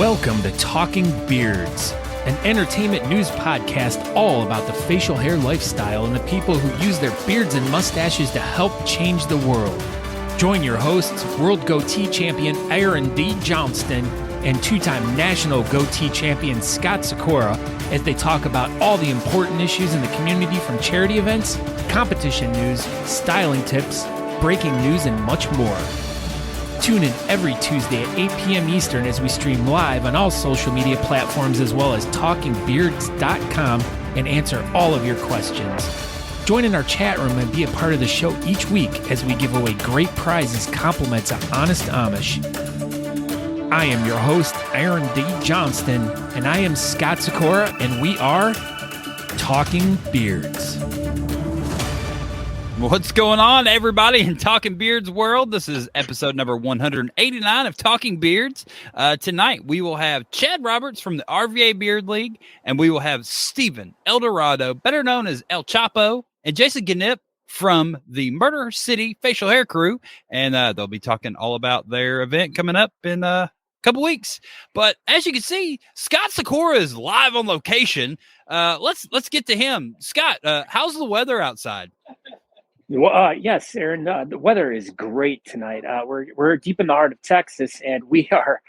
Welcome to Talking Beards, an entertainment news podcast all about the facial hair lifestyle and the people who use their beards and mustaches to help change the world. Join your hosts, World Goatee Champion Aaron D. Johnston and two-time National Goatee Champion Scott Sykora as they talk about all the important issues in the community, from charity events, competition news, styling tips, breaking news, and much more. Tune in every Tuesday at 8 p.m. Eastern as we stream live on all social media platforms as well as talkingbeards.com and answer all of your questions. Join in our chat room and be a part of the show each week as we give away great prizes, compliments of Honest Amish. I am your host, Aaron D. Johnston, and I am Scott Sykora, and we are Talking Beards. What's going on, everybody, in Talking Beards world? This is episode number 189 of Talking Beards. Tonight, we will have Chad Roberts from the RVA Beard League, and we will have Steven Eldorado, better known as El Chapo, and Jason Gynp from the Murder City Facial Hair Crew, and they'll be talking all about their event coming up in couple weeks. But as you can see, Scott Sykora is live on location. Let's get to him. Scott, how's the weather outside? Well, yes, Aaron, the weather is great tonight. We're deep in the heart of Texas, and we are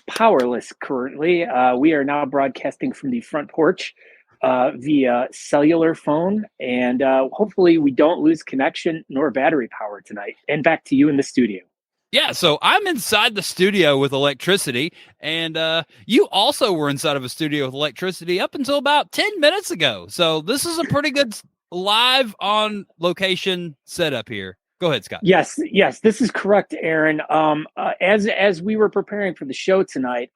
powerless currently. We are now broadcasting from the front porch via cellular phone, and hopefully we don't lose connection nor battery power tonight. And back to you in the studio. Yeah, so I'm inside the studio with electricity, and you also were inside of a studio with electricity up until about 10 minutes ago. So this is a pretty good live on location setup here. Go ahead, Scott. Yes, this is correct, Aaron. As we were preparing for the show tonight,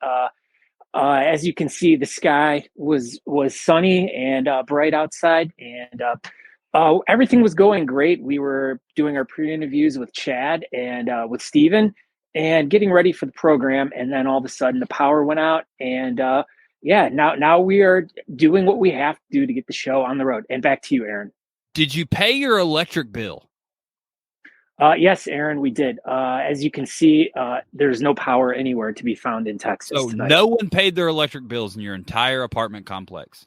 as you can see, the sky was sunny and bright outside, and everything was going great. We were doing our pre-interviews with Chad and with Steven and getting ready for the program, and then all of a sudden the power went out, and now we are doing what we have to do to get the show on the road. And back to you, Aaron. Did you pay your electric bill? Yes, Aaron, we did. As you can see, there's no power anywhere to be found in Texas. So tonight. No one paid their electric bills in your entire apartment complex?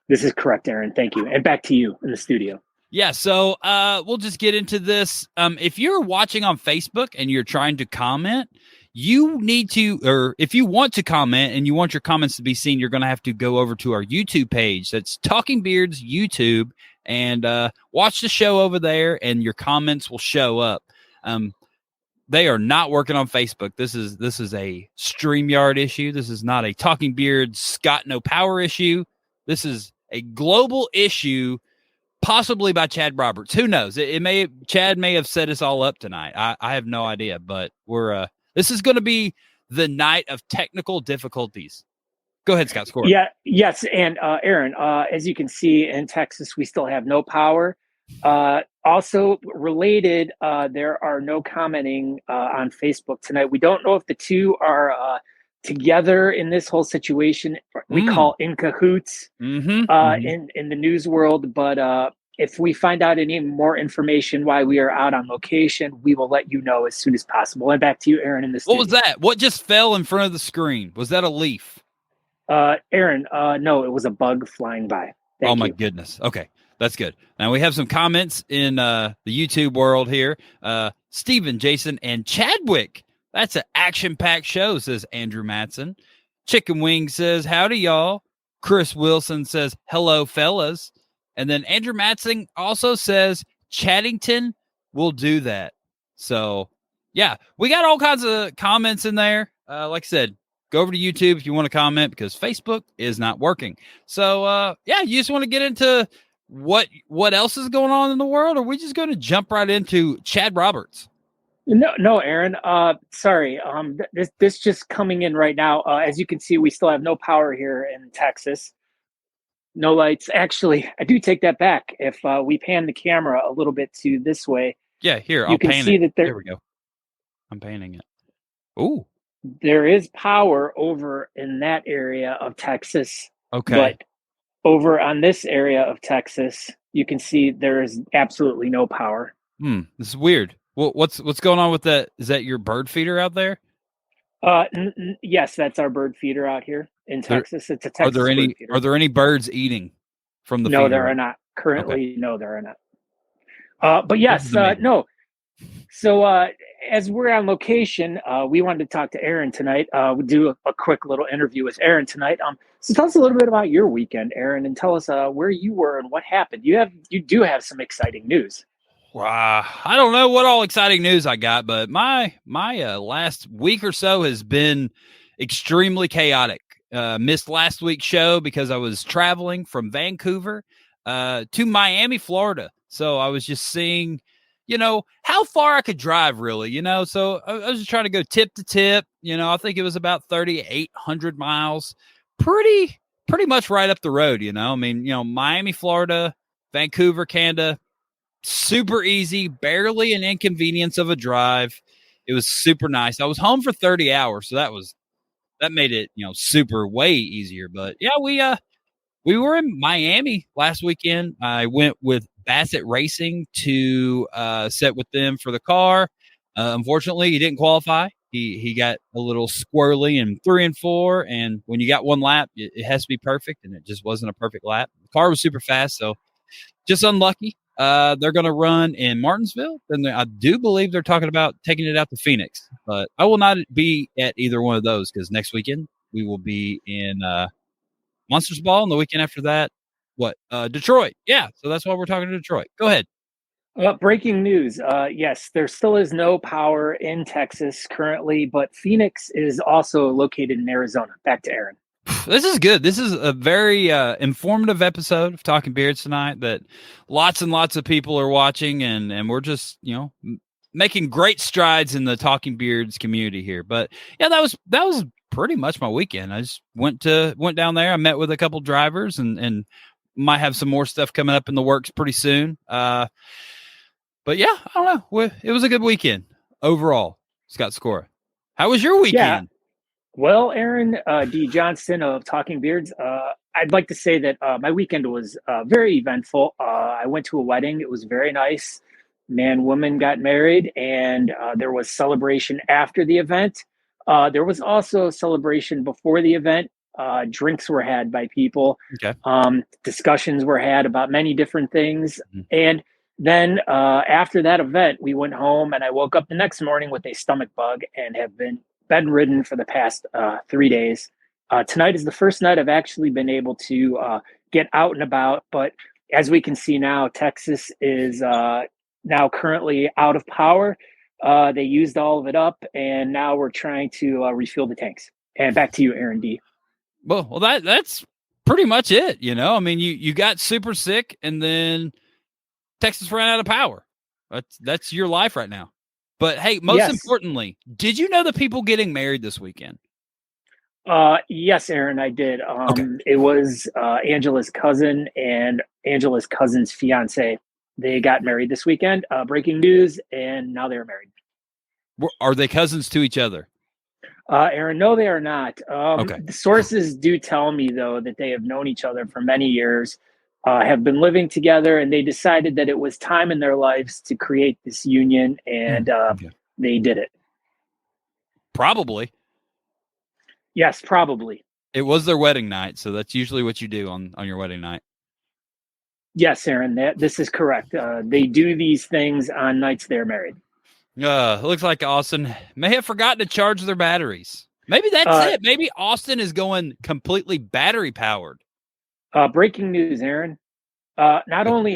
This is correct, Aaron. Thank you. And back to you in the studio. Yeah, so we'll just get into this. If you're watching on Facebook and you're trying to comment, you need to, or if you want to comment and you want your comments to be seen, you're going to have to go over to our YouTube page. That's Talking Beards YouTube, and watch the show over there, and your comments will show up. They are not working on Facebook. This is a StreamYard issue. This is not a Talking Beards Scott No Power issue. This is a global issue, possibly by Chad Roberts. Who knows? Chad may have set us all up tonight. I have no idea, but we're this is going to be the night of technical difficulties. Go ahead, Scott. Score. Yeah, yes, and Aaron, as you can see in Texas, we still have no power. Also related, there are no commenting on Facebook tonight. We don't know if the two are together in this whole situation. We call in cahoots in the news world, but if we find out any more information why we are out on location, we will let you know as soon as possible. And back to you, Aaron, in the studio. What was that? What just fell in front of the screen? Was that a leaf? Aaron, no, it was a bug flying by. Thank you. My goodness. Okay, that's good. Now we have some comments in the YouTube world here. Steven, Jason, and Chadwick. That's an action-packed show, says Andrew Matson. Chicken Wing says, howdy, y'all. Chris Wilson says, hello, fellas. And then Andrew Matson also says, Chaddington will do that. So, yeah, we got all kinds of comments in there. Like I said, go over to YouTube if you want to comment, because Facebook is not working. So, you just want to get into what else is going on in the world, or are we just going to jump right into Chad Roberts? No, Aaron. Sorry. This just coming in right now. As you can see, we still have no power here in Texas. No lights. Actually, I do take that back. If we pan the camera a little bit to this way, yeah, here I'll pan it. You can see that there we go. I'm panning it. Ooh, there is power over in that area of Texas. Okay, but over on this area of Texas, you can see there is absolutely no power. This is weird. What's going on with that? Is that your bird feeder out there? Yes, that's our bird feeder out here in There, Texas. It's a are Texas there bird any feeder. are there any birds eating from the No, feeder? there are not. Okay. Currently, no, there are not. But This yes, is amazing. no. So as we're on location, we wanted to talk to Aaron tonight. We'll do a quick little interview with Aaron tonight. So tell us a little bit about your weekend, Aaron, and tell us where you were and what happened. You do have some exciting news. I don't know what all exciting news I got, but my last week or so has been extremely chaotic. Missed last week's show because I was traveling from Vancouver to Miami, Florida. So I was just seeing, how far I could drive, really, So I was just trying to go tip to tip. I think it was about 3,800 miles. Pretty much right up the road, I mean, Miami, Florida, Vancouver, Canada. Super easy, barely an inconvenience of a drive. It was super nice. I was home for 30 hours, so that made it, super way easier. But yeah, we were in Miami last weekend. I went with Bassett Racing to set with them for the car. Unfortunately, he didn't qualify. He got a little squirrely in 3 and 4, and when you got one lap, it has to be perfect, and it just wasn't a perfect lap. The car was super fast, so just unlucky. They're going to run in Martinsville, and I do believe they're talking about taking it out to Phoenix. But I will not be at either one of those because next weekend we will be in Monsters Ball, and the weekend after that, Detroit. Yeah, so that's why we're talking to Detroit. Go ahead. Breaking news. Yes, there still is no power in Texas currently, but Phoenix is also located in Arizona. Back to Aaron. This is good. This is a very informative episode of Talking Beards tonight that lots and lots of people are watching, and we're just, making great strides in the Talking Beards community here. But yeah, that was pretty much my weekend. I just went down there. I met with a couple drivers and might have some more stuff coming up in the works pretty soon. But yeah, I don't know. It was a good weekend overall. Scott Sykora. How was your weekend? Yeah. Well, Aaron D. Johnston of Talking Beards, I'd like to say that my weekend was very eventful. I went to a wedding. It was very nice. Man, woman got married, and there was celebration after the event. There was also a celebration before the event. Drinks were had by people. Okay. Discussions were had about many different things. Mm-hmm. And then after that event, we went home, and I woke up the next morning with a stomach bug and have been bedridden for the past 3 days. Tonight is the first night I've actually been able to get out and about. But as we can see now, Texas is now currently out of power. They used all of it up, and now we're trying to refuel the tanks. And back to you, Aaron D. Well, that's pretty much it. I mean, you got super sick, and then Texas ran out of power. That's your life right now. But hey, most importantly, did you know the people getting married this weekend? Yes, Aaron, I did. Okay. It was Angela's cousin and Angela's cousin's fiance. They got married this weekend. Breaking news, and now they're married. Are they cousins to each other? Aaron, no, they are not. Okay. The sources do tell me, though, that they have known each other for many years, have been living together, and they decided that it was time in their lives to create this union, and they did it. Probably. Yes, probably. It was their wedding night, so that's usually what you do on your wedding night. Yes, Aaron, this is correct. They do these things on nights they're married. Looks like Austin may have forgotten to charge their batteries. Maybe that's it. Maybe Austin is going completely battery powered. Breaking news, Aaron. Not only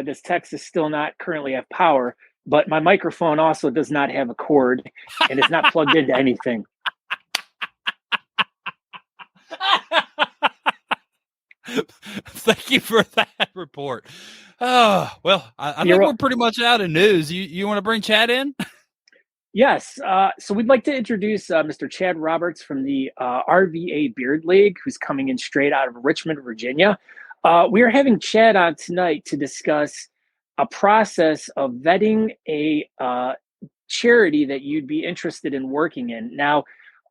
does Texas still not currently have power, but my microphone also does not have a cord, and it's not plugged into anything. Thank you for that report. Oh, well, I think we're pretty much out of news. You want to bring Chad in? Yes. So we'd like to introduce Mr. Chad Roberts from the RVA Beard League, who's coming in straight out of Richmond, Virginia. We are having Chad on tonight to discuss a process of vetting a charity that you'd be interested in working in. Now,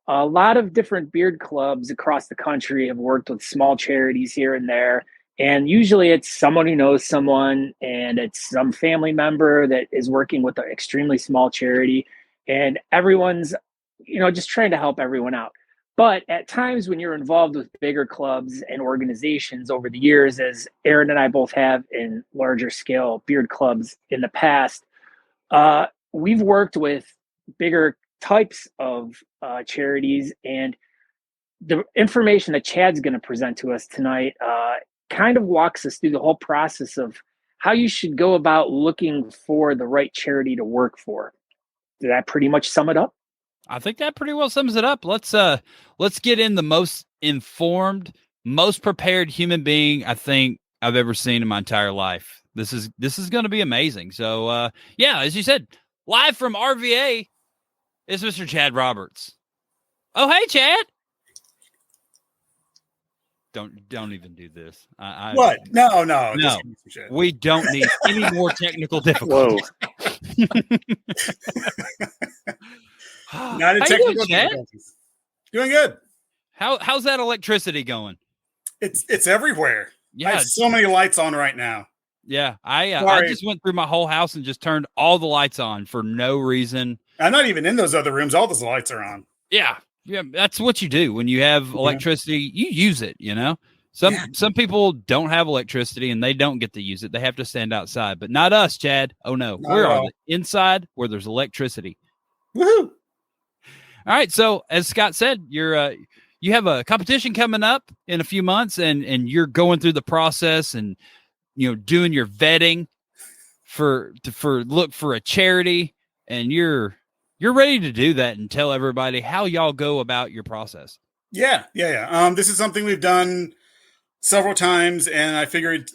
a lot of different beard clubs across the country have worked with small charities here and there. And usually it's someone who knows someone, and it's some family member that is working with an extremely small charity. And everyone's just trying to help everyone out. But at times when you're involved with bigger clubs and organizations over the years, as Aaron and I both have in larger scale beard clubs in the past, we've worked with bigger types of charities, and the information that Chad's going to present to us tonight kind of walks us through the whole process of how you should go about looking for the right charity to work for. Did that pretty much sum it up? I think that pretty well sums it up. Let's get in the most informed, most prepared human being I think I've ever seen in my entire life. This is going to be amazing. So yeah, as you said, live from RVA is Mr. Chad Roberts. Oh, hey, Chad. Don't even do this. What? No. We don't need any more technical difficulties. Not a technical difficulties. Doing good. How's that electricity going? It's everywhere. Yeah, I have so many lights on right now. Yeah, I just went through my whole house and just turned all the lights on for no reason. I'm not even in those other rooms. All those lights are on. Yeah, that's what you do when you have electricity. You use it. Some people don't have electricity and they don't get to use it. They have to stand outside, but not us, Chad. Oh no, we're on the inside where there's electricity. Woohoo! All right, so as Scott said, you have a competition coming up in a few months, and you're going through the process and doing your vetting for look for a charity, and you're ready to do that and tell everybody how y'all go about your process. Yeah. This is something we've done several times, and I figured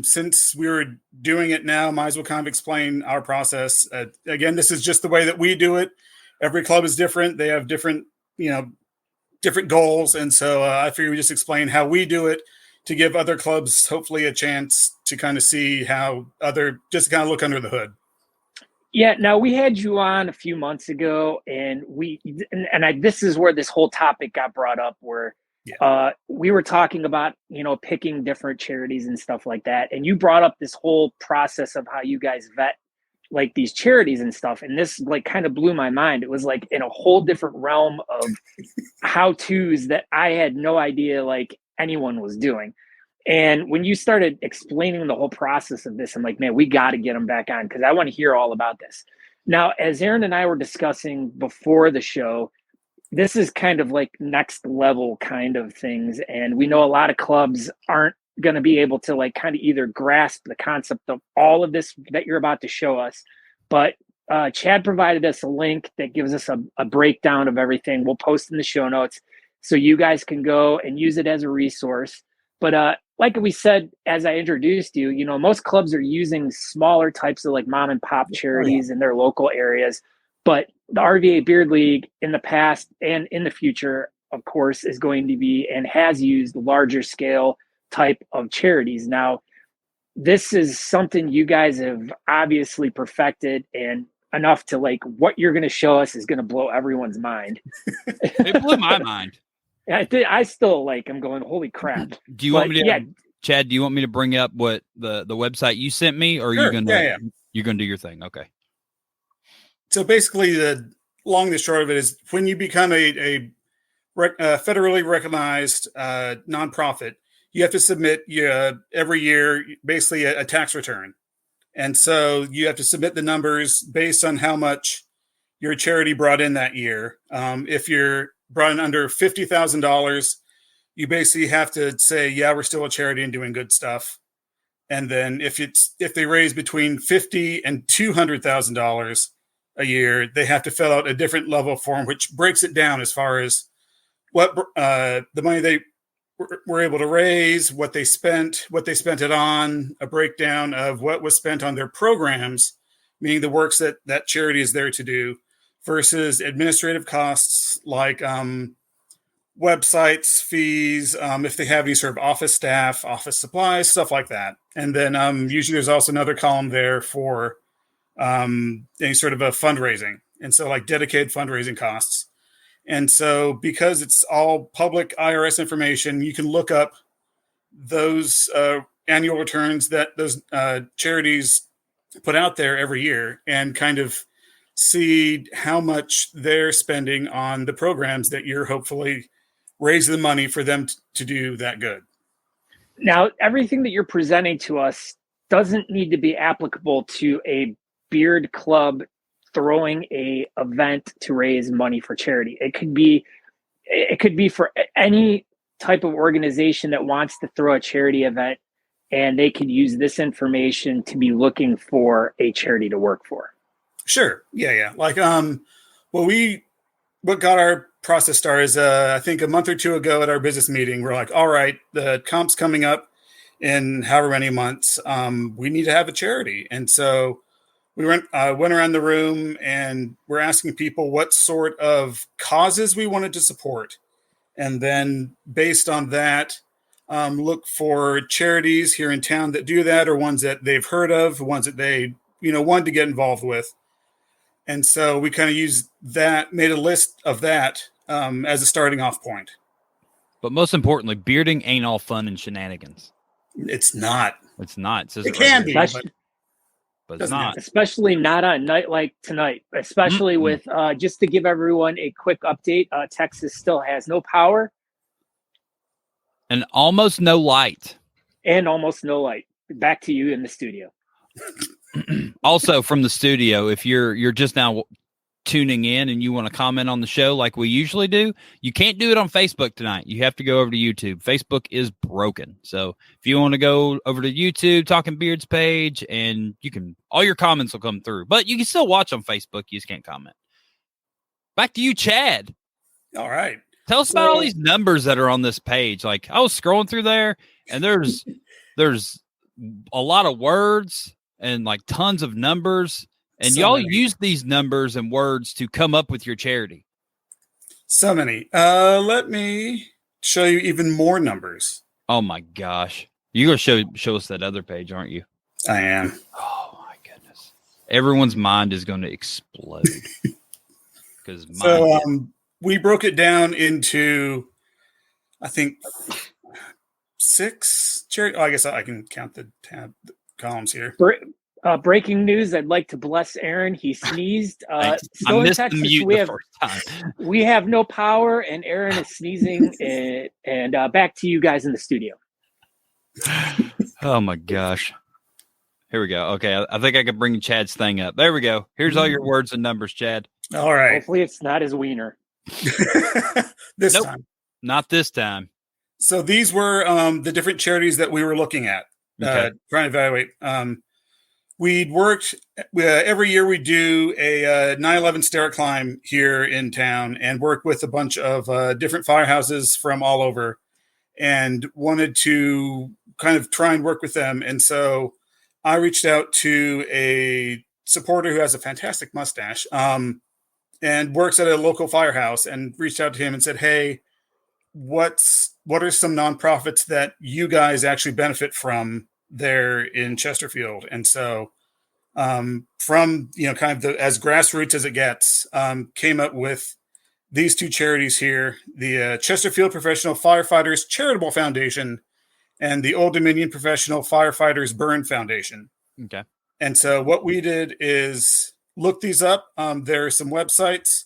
since we were doing it now, might as well kind of explain our process. Again, this is just the way that we do it. Every club is different. They have different goals. And so I figured we just explain how we do it to give other clubs hopefully a chance to kind of see how just kind of look under the hood. Yeah. Now we had you on a few months ago, and this is where this whole topic got brought up, where we were talking about, picking different charities and stuff like that. And you brought up this whole process of how you guys vet like these charities and stuff. And this like kind of blew my mind. It was like in a whole different realm of how-tos that I had no idea like anyone was doing. And when you started explaining the whole process of this, I'm like, man, we got to get them back on because I want to hear all about this. Now, as Aaron and I were discussing before the show, this is kind of like next level kind of things. And we know a lot of clubs aren't going to be able to like kind of either grasp the concept of all of this that you're about to show us. But Chad provided us a link that gives us a breakdown of everything. We'll post in the show notes so you guys can go and use it as a resource. But like we said, as I introduced you, most clubs are using smaller types of like mom and pop charities in their local areas. But the RVA Beard League in the past and in the future, of course, is going to be and has used larger scale type of charities. Now, this is something you guys have obviously perfected, and enough to like what you're going to show us is going to blow everyone's mind. It blew my mind. I still I'm going, holy crap. Do you want me to, Chad, do you want me to bring up what the website you sent me, or are you going to, you're going to do your thing? Okay. So basically the long and the short of it is when you become a federally recognized nonprofit, you have to submit every year basically a tax return. And so you have to submit the numbers based on how much your charity brought in that year. If you're brought in under $50,000, you basically have to say, yeah, we're still a charity and doing good stuff. And then if they raise between $50,000 and $200,000 a year, they have to fill out a different level form, which breaks it down as far as what the money they were able to raise, what they spent it on, a breakdown of what was spent on their programs, meaning the works that charity is there to do, versus administrative costs like websites, fees, if they have any sort of office staff, office supplies, stuff like that. And then usually there's also another column there for any sort of a fundraising. And so like dedicated fundraising costs. And so because it's all public IRS information, you can look up those annual returns that those charities put out there every year and kind of see how much they're spending on the programs that you're hopefully raising the money for them to do that good. Now, everything that you're presenting to us doesn't need to be applicable to a beard club throwing a event to raise money for charity. It could be for any type of organization that wants to throw a charity event, and they could use this information to be looking for a charity to work for. Sure. Yeah. Like, what got our process started is, I think a month or two ago at our business meeting, we're like, all right, the comp's coming up in however many months. We need to have a charity. And so we went around the room and we're asking people what sort of causes we wanted to support. And then based on that, look for charities here in town that do that, or ones that they've heard of, ones that they, wanted to get involved with. And so we kind of used that, made a list of that as a starting off point. But most importantly, bearding ain't all fun and shenanigans. It's not. It's not. It can be, but it's not. Especially not on a night like tonight. Especially with, just to give everyone a quick update, Texas still has no power. And almost no light. Back to you in the studio. Also from the studio, if you're just now tuning in and you want to comment on the show like we usually do, you can't do it on Facebook tonight. You have to go over to YouTube. Facebook is broken. So if you want to go over to YouTube, Talking Beards page, and all your comments will come through. But you can still watch on Facebook. You just can't comment. Back to you, Chad. All right. Tell us about all these numbers that are on this page. Like, I was scrolling through there, and there's a lot of words and like tons of numbers. And so y'all many. use these numbers and words to come up with your charity. So many. Let me show you even more numbers. Oh my gosh. You're going to show us that other page, aren't you? I am. Oh my goodness. Everyone's mind is going to explode. Because we broke it down into, I think, 6 charity. Oh, I guess I can count the columns here. Breaking news. I'd like to bless Aaron. He sneezed. Still in Texas, we have no power, and Aaron is sneezing. and back to you guys in the studio. Oh my gosh. Here we go. Okay, I think I could bring Chad's thing up. There we go. Here's all your words and numbers, Chad. All right. Hopefully it's not his wiener. This time. Not this time. So these were the different charities that we were looking at, trying to evaluate. We'd worked every year. We do a 9/11 stair climb here in town, and work with a bunch of different firehouses from all over, and wanted to kind of try and work with them. And so I reached out to a supporter who has a fantastic mustache, and works at a local firehouse, and reached out to him and said, "Hey, what are some nonprofits that you guys actually benefit from there in Chesterfield?" And so from kind of as grassroots as it gets, came up with these 2 charities here: the Chesterfield Professional Firefighters Charitable Foundation and the Old Dominion Professional Firefighters Burn Foundation. Okay. And so what we did is look these up. There are some websites,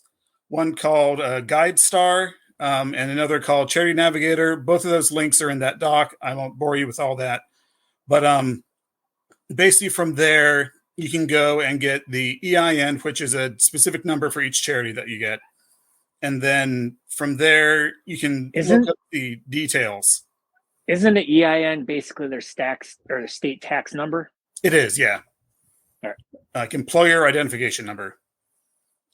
one called GuideStar, and another called Charity Navigator. Both of those links are in that doc. I won't bore you with all that. But basically from there, you can go and get the EIN, which is a specific number for each charity that you get. And then from there, you can look up the details. Isn't the EIN basically their state tax number? It is, yeah. All right. Like employer identification number.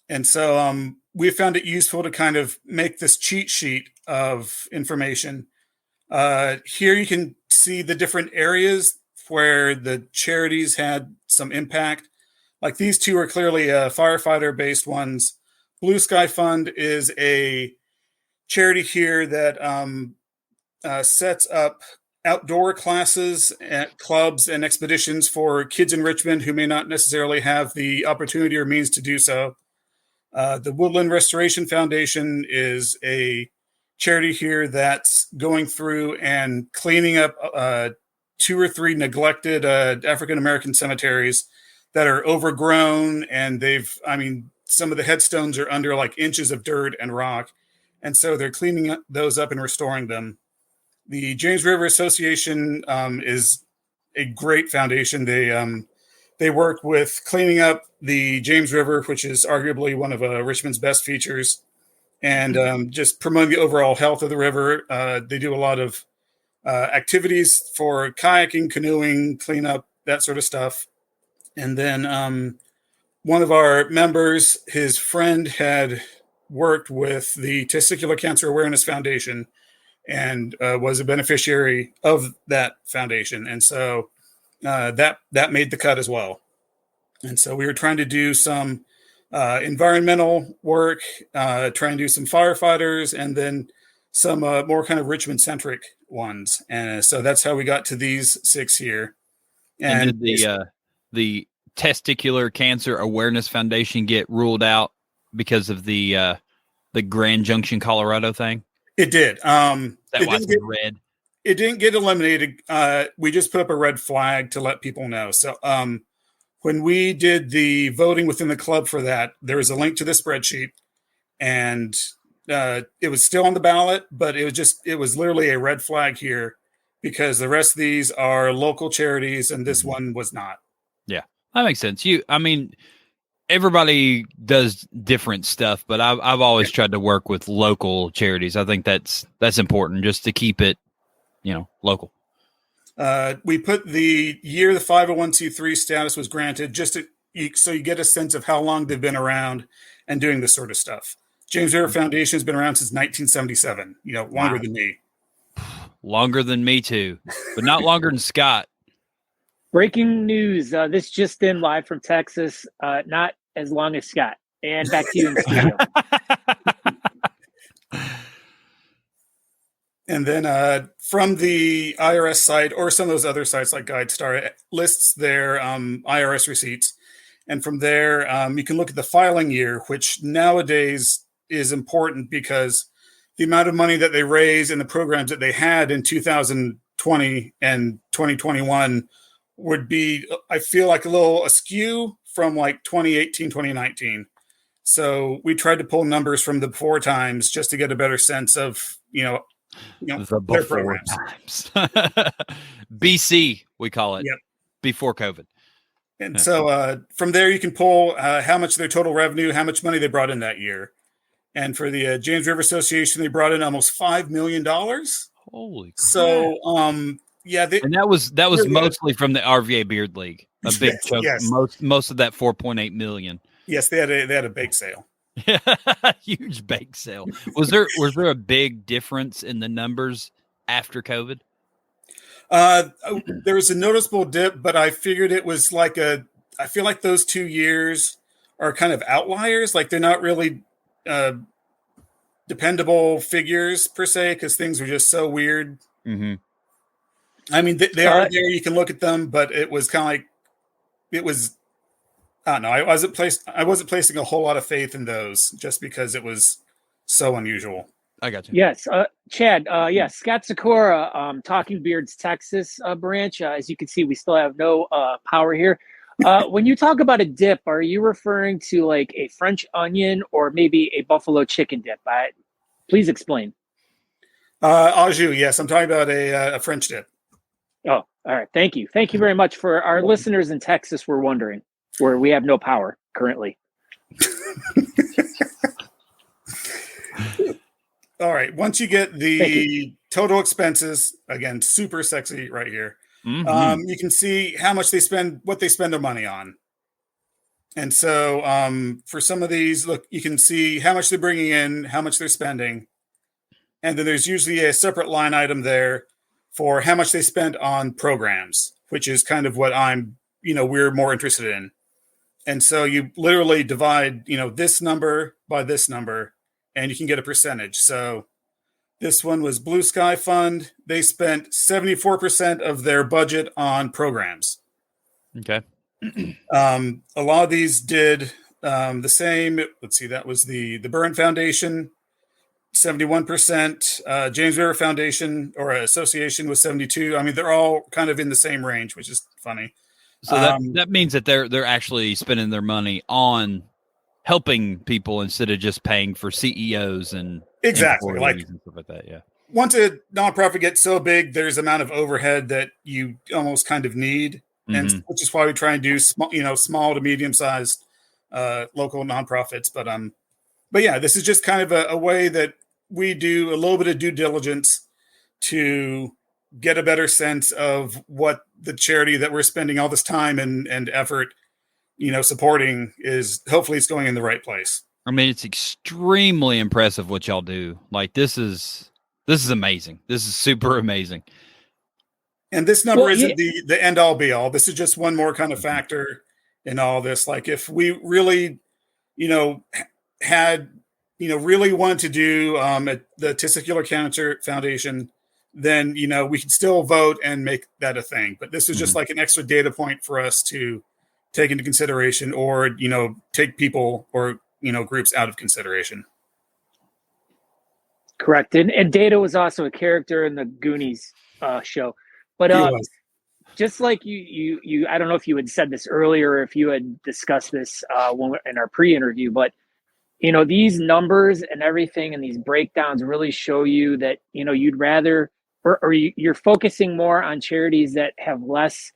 And so we found it useful to kind of make this cheat sheet of information. Here you can see the different areas where the charities had some impact. Like these 2 are clearly firefighter-based ones. Blue Sky Fund is a charity here that sets up outdoor classes at clubs and expeditions for kids in Richmond who may not necessarily have the opportunity or means to do so. The Woodland Restoration Foundation is a charity here that's going through and cleaning up 2 or 3 neglected African-American cemeteries that are overgrown, and some of the headstones are under like inches of dirt and rock. And so they're cleaning those up and restoring them. The James River Association is a great foundation. They work with cleaning up the James River, which is arguably one of Richmond's best features, and just promoting the overall health of the river. They do a lot of activities for kayaking, canoeing, cleanup, that sort of stuff. And then one of our members, his friend had worked with the Testicular Cancer Awareness Foundation and was a beneficiary of that foundation. And so that made the cut as well. And so we were trying to do some environmental work, trying to do some firefighters, and then some more kind of Richmond-centric ones. And so that's how we got to these 6 here. And did the Testicular Cancer Awareness Foundation get ruled out because of the Grand Junction, Colorado thing? It did. That was red. It didn't get eliminated. We just put up a red flag to let people know. So when we did the voting within the club for that, there was a link to the spreadsheet, and it was still on the ballot, but it was literally a red flag here because the rest of these are local charities, and this one was not. Yeah, that makes sense. Everybody does different stuff, but I've always tried to work with local charities. I think that's important just to keep it, local. We put the year the 501c3 status was granted so you get a sense of how long they've been around and doing this sort of stuff. James River Foundation has been around since 1977, longer than me. Longer than me too, but not longer than Scott. Breaking news. This just in live from Texas. Not as long as Scott. And back to you in the studio. And then from the IRS site or some of those other sites like GuideStar, it lists their IRS receipts. And from there, you can look at the filing year, which nowadays is important because the amount of money that they raise and the programs that they had in 2020 and 2021 would be, I feel like, a little askew from like 2018, 2019. So we tried to pull numbers from the before times just to get a better sense of, the their programs. Times. BC, we call it. Yep. Before COVID. And so from there, you can pull how much their total revenue, how much money they brought in that year. And for the James River Association, they brought in almost $5 million. Holy crap. So, and that was mostly from the RVA Beard League. A big chunk. Yes. Most of that 4.8 million. Yes, they had a bake sale. Huge bake sale. Was there a big difference in the numbers after COVID? There was a noticeable dip, but I figured it was I feel like those 2 years are kind of outliers. Like they're not really dependable figures per se, because things were just so weird. Mm-hmm. I mean, they are there. You can look at them, but it was kind of like it was. I don't know. I wasn't placing a whole lot of faith in those just because it was so unusual. I got you. Yes, Chad. Yes, Scott Sykora, Talking Beards, Texas branch. As you can see, we still have no power here. When you talk about a dip, are you referring to like a French onion or maybe a buffalo chicken dip? Please explain. Au jus, yes. I'm talking about a French dip. Oh, all right. Thank you. Thank you very much. For our listeners in Texas, we're wondering where we have no power currently. All right. Once you get the total expenses, again, super sexy right here. Mm-hmm. You can see how much they spend, what they spend their money on. And so for some of these, look, you can see how much they're bringing in, how much they're spending. And then there's usually a separate line item there for how much they spend on programs, which is kind of what we're more interested in. And so you literally divide, this number by this number, and you can get a percentage. So this one was Blue Sky Fund. They spent 74% of their budget on programs. Okay. A lot of these did the same. Let's see, that was the Burn Foundation, 71%. James River Foundation or Association was 72. I mean, they're all kind of in the same range, which is funny. So that means that they're actually spending their money on helping people instead of just paying for CEOs and exactly like and stuff like that. Yeah. Once a nonprofit gets so big, there's amount of overhead that you almost kind of need, and which is why we try and do small to medium sized local nonprofits. But yeah, this is just kind of a way that we do a little bit of due diligence to get a better sense of what the charity that we're spending all this time and effort, supporting is. Hopefully it's going in the right place. I mean, it's extremely impressive what y'all do. Like, this is amazing. This is super amazing. And this number isn't the end all be all. This is just one more kind of factor in all this. Like, if we really, had, really wanted to do the Testicular Cancer Foundation, then, we could still vote and make that a thing. But this is just like an extra data point for us to take into consideration, or, take people or, groups out of consideration. Correct. And Data was also a character in the Goonies show. But just like you, I don't know if you had said this earlier, or if you had discussed this in our pre-interview, but these numbers and everything and these breakdowns really show you that you'd rather, or you're focusing more on charities that have less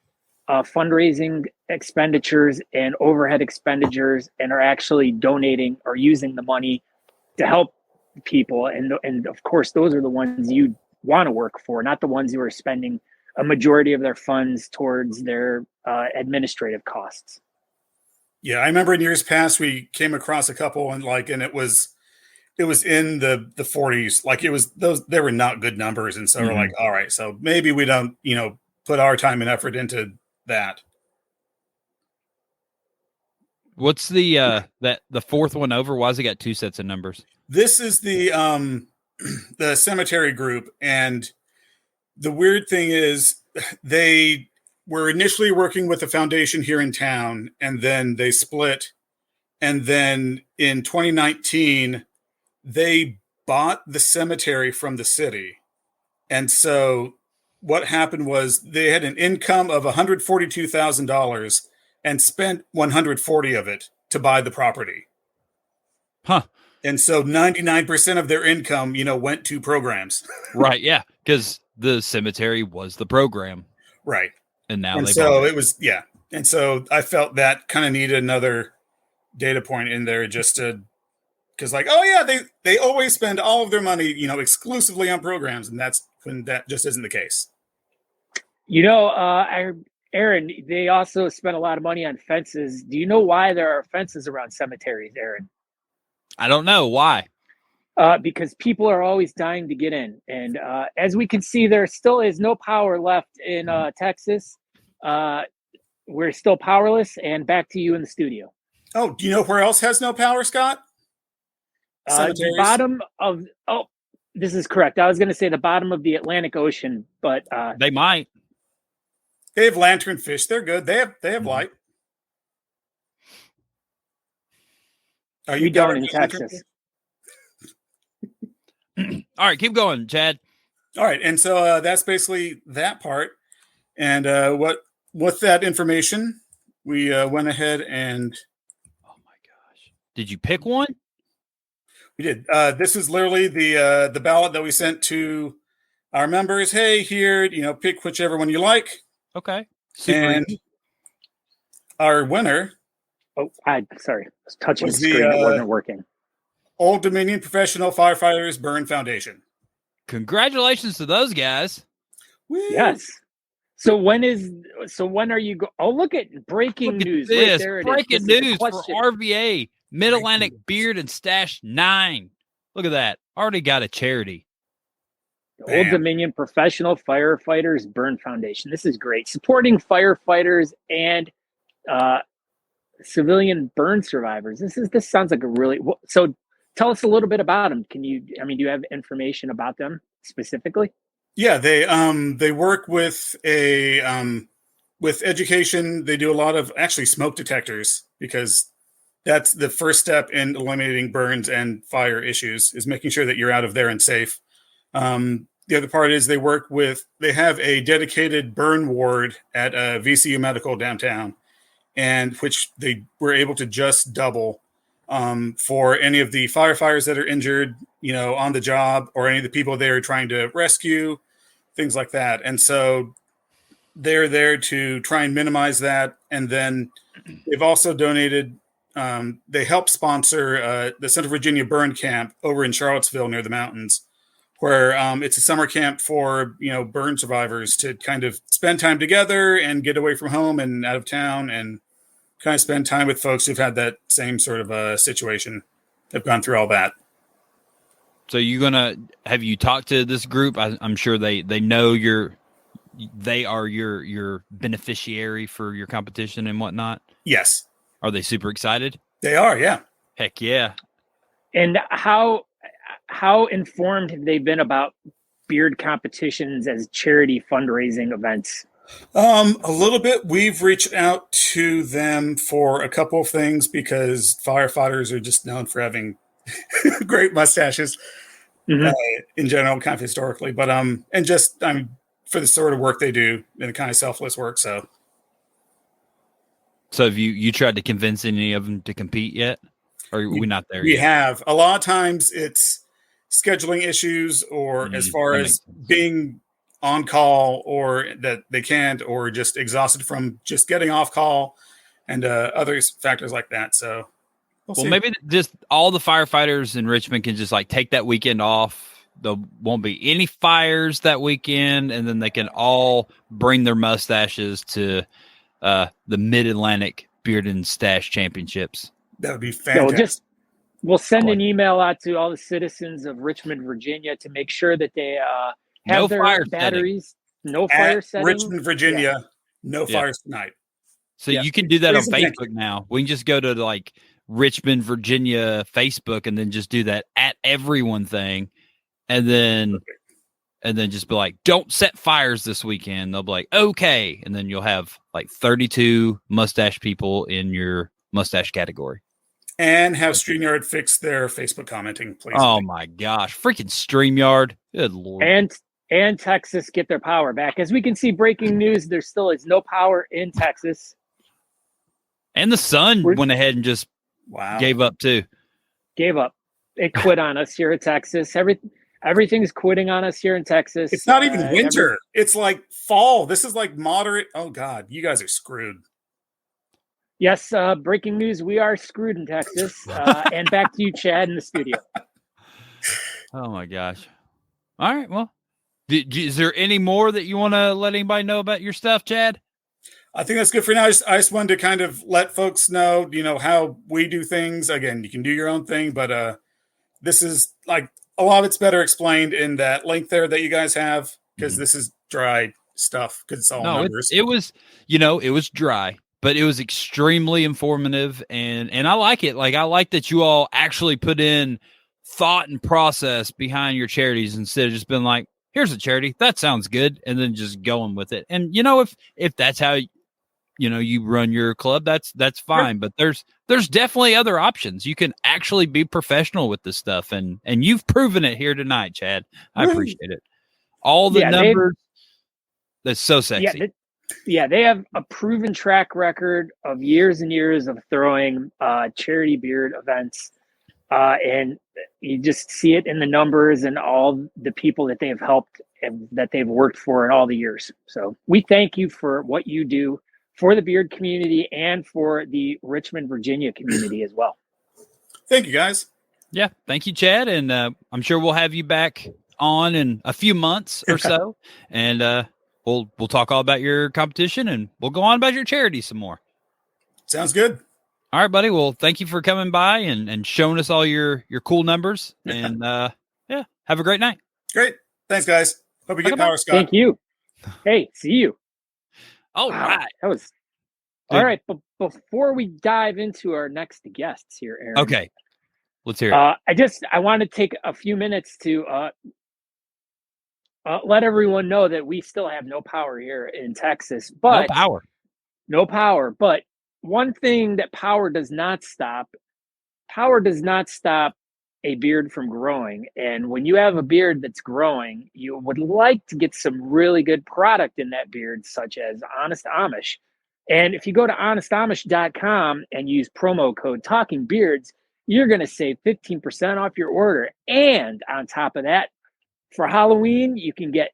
fundraising expenditures and overhead expenditures, and are actually donating or using the money to help people. And of course, those are the ones you want to work for, not the ones who are spending a majority of their funds towards their administrative costs. Yeah, I remember in years past we came across a couple and it was in the 40s. Like, they were not good numbers, and so we're like, all right, so maybe we don't put our time and effort into that. What's the fourth one over? Why's it got two sets of numbers? This is the cemetery group, and the weird thing is they were initially working with a foundation here in town, and then they split. And then in 2019, they bought the cemetery from the city. And so what happened was they had an income of $142,000 and spent $140 of it to buy the property. Huh. And so 99% of their income, went to programs. Right. Yeah. Because the cemetery was the program. Right. And now and so it was, yeah. And so I felt that kind of needed another data point in there, just to, because they always spend all of their money, exclusively on programs. And that's when that just isn't the case. Aaron, they also spend a lot of money on fences. Do you know why there are fences around cemeteries, Aaron? I don't know why. Because people are always dying to get in. And as we can see, there still is no power left in Texas. We're still powerless. And back to you in the studio. Oh, do you know where else has no power, Scott? The bottom of, this is correct. I was going to say the bottom of the Atlantic Ocean, but they might. They have lanternfish. They're good. They have light. We don't in Texas. All right, keep going, Chad. All right, and so that's basically that part. And with that information, we went ahead and. Oh my gosh! Did you pick one? We did. This is literally the ballot that we sent to our members. Hey, here, pick whichever one you like. Okay. And our winner. Oh, sorry. I was touching the screen. It wasn't working. Old Dominion Professional Firefighters Burn Foundation. Congratulations to those guys. Woo. Yes. So when are you look at breaking news. This. Right there breaking news for RVA, Mid-Atlantic Beard and Stache 9. Look at that. Already got a charity. Old Dominion Professional Firefighters Burn Foundation. This is great. Supporting firefighters and civilian burn survivors. This sounds like a really, so tell us a little bit about them. Do you have information about them specifically? Yeah, they work with with education. They do a lot of actually smoke detectors, because that's the first step in eliminating burns and fire issues, is making sure that you're out of there and safe. the other part is they have a dedicated burn ward at VCU Medical downtown, and which they were able to just double for any of the firefighters that are injured, on the job, or any of the people they're trying to rescue, things like that. And so they're there to try and minimize that. And then they've also donated, they help sponsor the Central Virginia Burn Camp over in Charlottesville near the mountains, where it's a summer camp for, burn survivors to kind of spend time together and get away from home and out of town and kind of spend time with folks who've had that same sort of situation. They've gone through all that. So have you talked to this group? I'm sure they know they are your beneficiary for your competition and whatnot. Yes. Are they super excited? They are. Yeah. Heck yeah. And how informed have they been about beard competitions as charity fundraising events? A little bit. We've reached out to them for a couple of things because firefighters are just known for having great mustaches in general, kind of historically, but and just for the sort of work they do and the kind of selfless work. So have you tried to convince any of them to compete yet? Or are we not there yet? We have. A lot of times it's scheduling issues, or as far as being on call, or that they can't, or just exhausted from just getting off call, and other factors like that. So well, maybe just all the firefighters in Richmond can just take that weekend off. There won't be any fires that weekend, and then they can all bring their mustaches to the Mid-Atlantic Beard and Stache Championships. That would be fantastic. We'll send an email out to all the citizens of Richmond, Virginia, to make sure that they have no their fire batteries. Setting. No fire setting. Richmond, Virginia, no fires tonight. So you can do that on Facebook now. We can just go to Richmond, Virginia Facebook, and then just do that at everyone thing, and then just be like, don't set fires this weekend. They'll be like, okay, and then you'll have 32 mustache people in your mustache category. And have StreamYard fix their Facebook commenting, please. Oh my gosh, freaking StreamYard! Good Lord! And Texas get their power back. As we can see, breaking news: there still is no power in Texas. And the sun went ahead and just gave up too. Gave up. It quit on us here in Texas. Everything's quitting on us here in Texas. It's not even winter. It's like fall. This is moderate. Oh God, you guys are screwed. Yes, breaking news. We are screwed in Texas. And back to you, Chad, in the studio. Oh my gosh. All right. Well, is there any more that you want to let anybody know about your stuff, Chad? I think that's good for now. I just wanted to kind of let folks know, how we do things. Again, you can do your own thing, but this is a lot of it's better explained in that link there that you guys have, because this is dry stuff because it's all numbers. It was dry, but it was extremely informative, and I like it. I like that you all actually put in thought and process behind your charities instead of just being like, here's a charity, that sounds good, and then just going with it. And if that's how you run your club, that's fine. But there's definitely other options. You can actually be professional with this stuff, and you've proven it here tonight, Chad. I appreciate it. All the numbers. That's so sexy. They have a proven track record of years and years of throwing charity beard events, and you just see it in the numbers and all the people that they have helped and that they've worked for in all the years. So we thank you for what you do for the beard community and for the Richmond, Virginia community as well. Thank you, guys. Yeah, thank you, Chad, and I'm sure we'll have you back on in a few months or so, and we'll talk all about your competition, and we'll go on about your charity some more. Sounds good. All right, buddy. Well, thank you for coming by and showing us all your cool numbers, and have a great night. Great. Thanks, guys. Hope you get power, Scott. Thank you. Hey, see you. All right. That was all right. But before we dive into our next guests here, Aaron. Okay. Let's hear it. I want to take a few minutes to let everyone know that we still have no power here in Texas. But no power. But one thing that power does not stop a beard from growing. And when you have a beard that's growing, you would like to get some really good product in that beard, such as Honest Amish. And if you go to honestamish.com and use promo code Talking Beards, you're going to save 15% off your order. And on top of that, for Halloween, you can get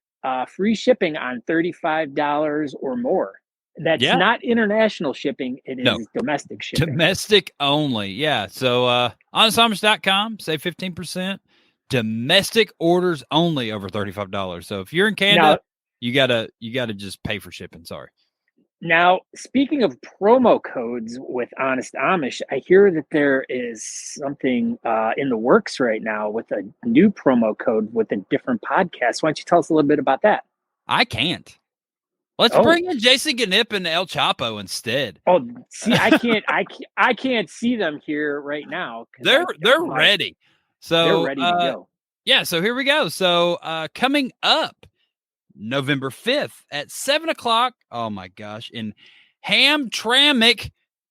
free shipping on $35 or more. That's not international shipping. It is domestic shipping. Domestic only. Yeah. So honestamish.com, save 15%. Domestic orders only over $35. So if you're in Canada, you gotta just pay for shipping. Sorry. Now, speaking of promo codes with Honest Amish, I hear that there is something in the works right now with a new promo code with a different podcast. Why don't you tell us a little bit about that? I can't. Let's bring in Jason Gynp and El Chapo instead. Oh, see, I can't see them here right now. They're ready. So they're ready to go. Yeah, so here we go. So coming up November 5th at 7:00. Oh my gosh, in Hamtramck,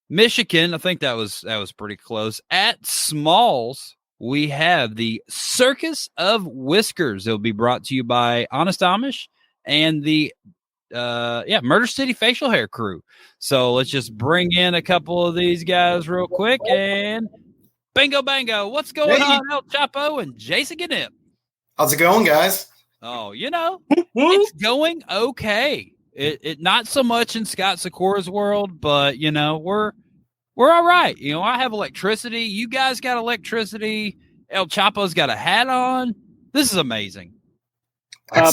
Michigan. I think that was pretty close. At Smalls, we have the Circus of Whiskers. It'll be brought to you by Honest Amish and the Murder City Facial Hair Crew. So let's just bring in a couple of these guys real quick and bingo bango. What's going on, El Chapo and Jason Gynp? How's it going, guys? Oh, it's going okay. It not so much in Scott Sycora's world, but we're all right. I have electricity. You guys got electricity. El Chapo's got a hat on. This is amazing.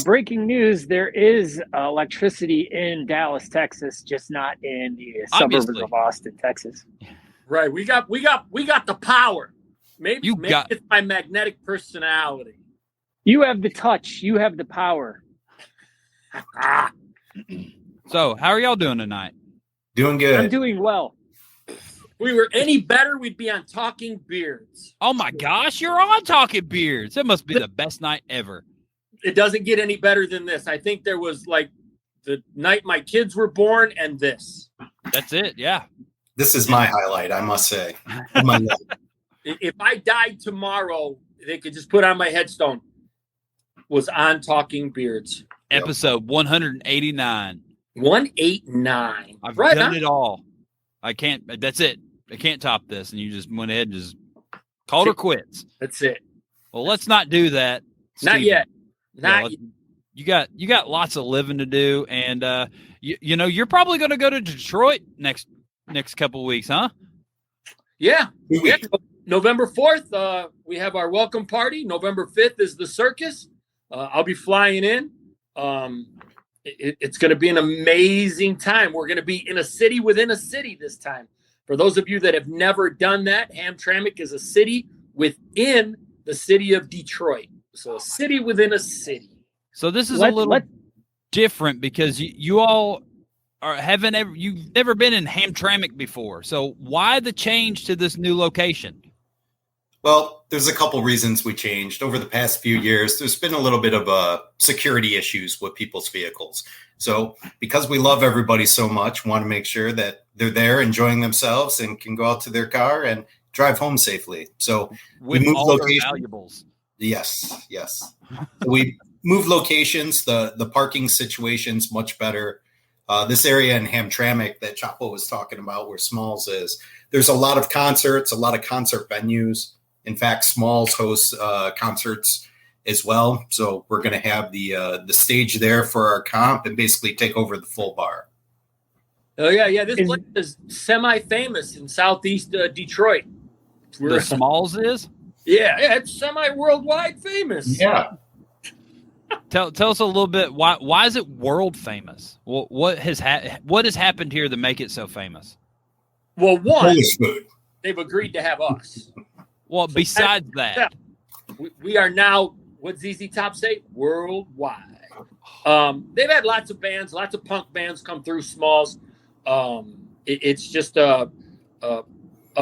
Breaking news: there is electricity in Dallas, Texas, just not in the suburbs of Austin, Texas. Right. We got the power. Maybe it's my magnetic personality. You have the touch. You have the power. So, how are y'all doing tonight? Doing good. I'm doing well. If we were any better, we'd be on Talking Beards. Oh my gosh, you're on Talking Beards. It must be the best night ever. It doesn't get any better than this. I think there was like the night my kids were born and this. That's it. Yeah. This is my highlight, I must say. If I died tomorrow, they could just put on my headstone. Was on Talking Beards. Episode 189. 189. I've done it all. I can't. That's it. I can't top this. And you just went ahead and just called her quits. That's it. Well, let's not do that. Not yet. Not yet. You got lots of living to do, and you're probably going to go to Detroit next couple of weeks, huh? Yeah. November 4th, we have our welcome party. November 5th is the circus. I'll be flying in. It's going to be an amazing time. We're going to be in a city within a city this time. For those of you that have never done that, Hamtramck is a city within the city of Detroit. So a city within a city. So this is a little different because you all you've never been in Hamtramck before. So why the change to this new location? Well, there's a couple reasons we changed. Over the past few years, there's been a little bit of security issues with people's vehicles. So because we love everybody so much, want to make sure that they're there enjoying themselves and can go out to their car and drive home safely. So we moved locations. Valuables. Yes. We moved locations. The parking situation's much better. This area in Hamtramck that Chapo was talking about, where Smalls is, there's a lot of concerts, a lot of concert venues. In fact, Smalls hosts concerts as well. So we're going to have the stage there for our comp and basically take over the full bar. Oh, yeah. This place is semi-famous in southeast Detroit. The Smalls is? Yeah, it's semi-worldwide famous. Yeah. Tell us a little bit, why is it world famous? What has happened here to make it so famous? Well, one, Polish food. They've agreed to have us. Well, besides that, we are now, what ZZ Top say? Worldwide. They've had lots of bands, lots of punk bands come through Smalls. It's just a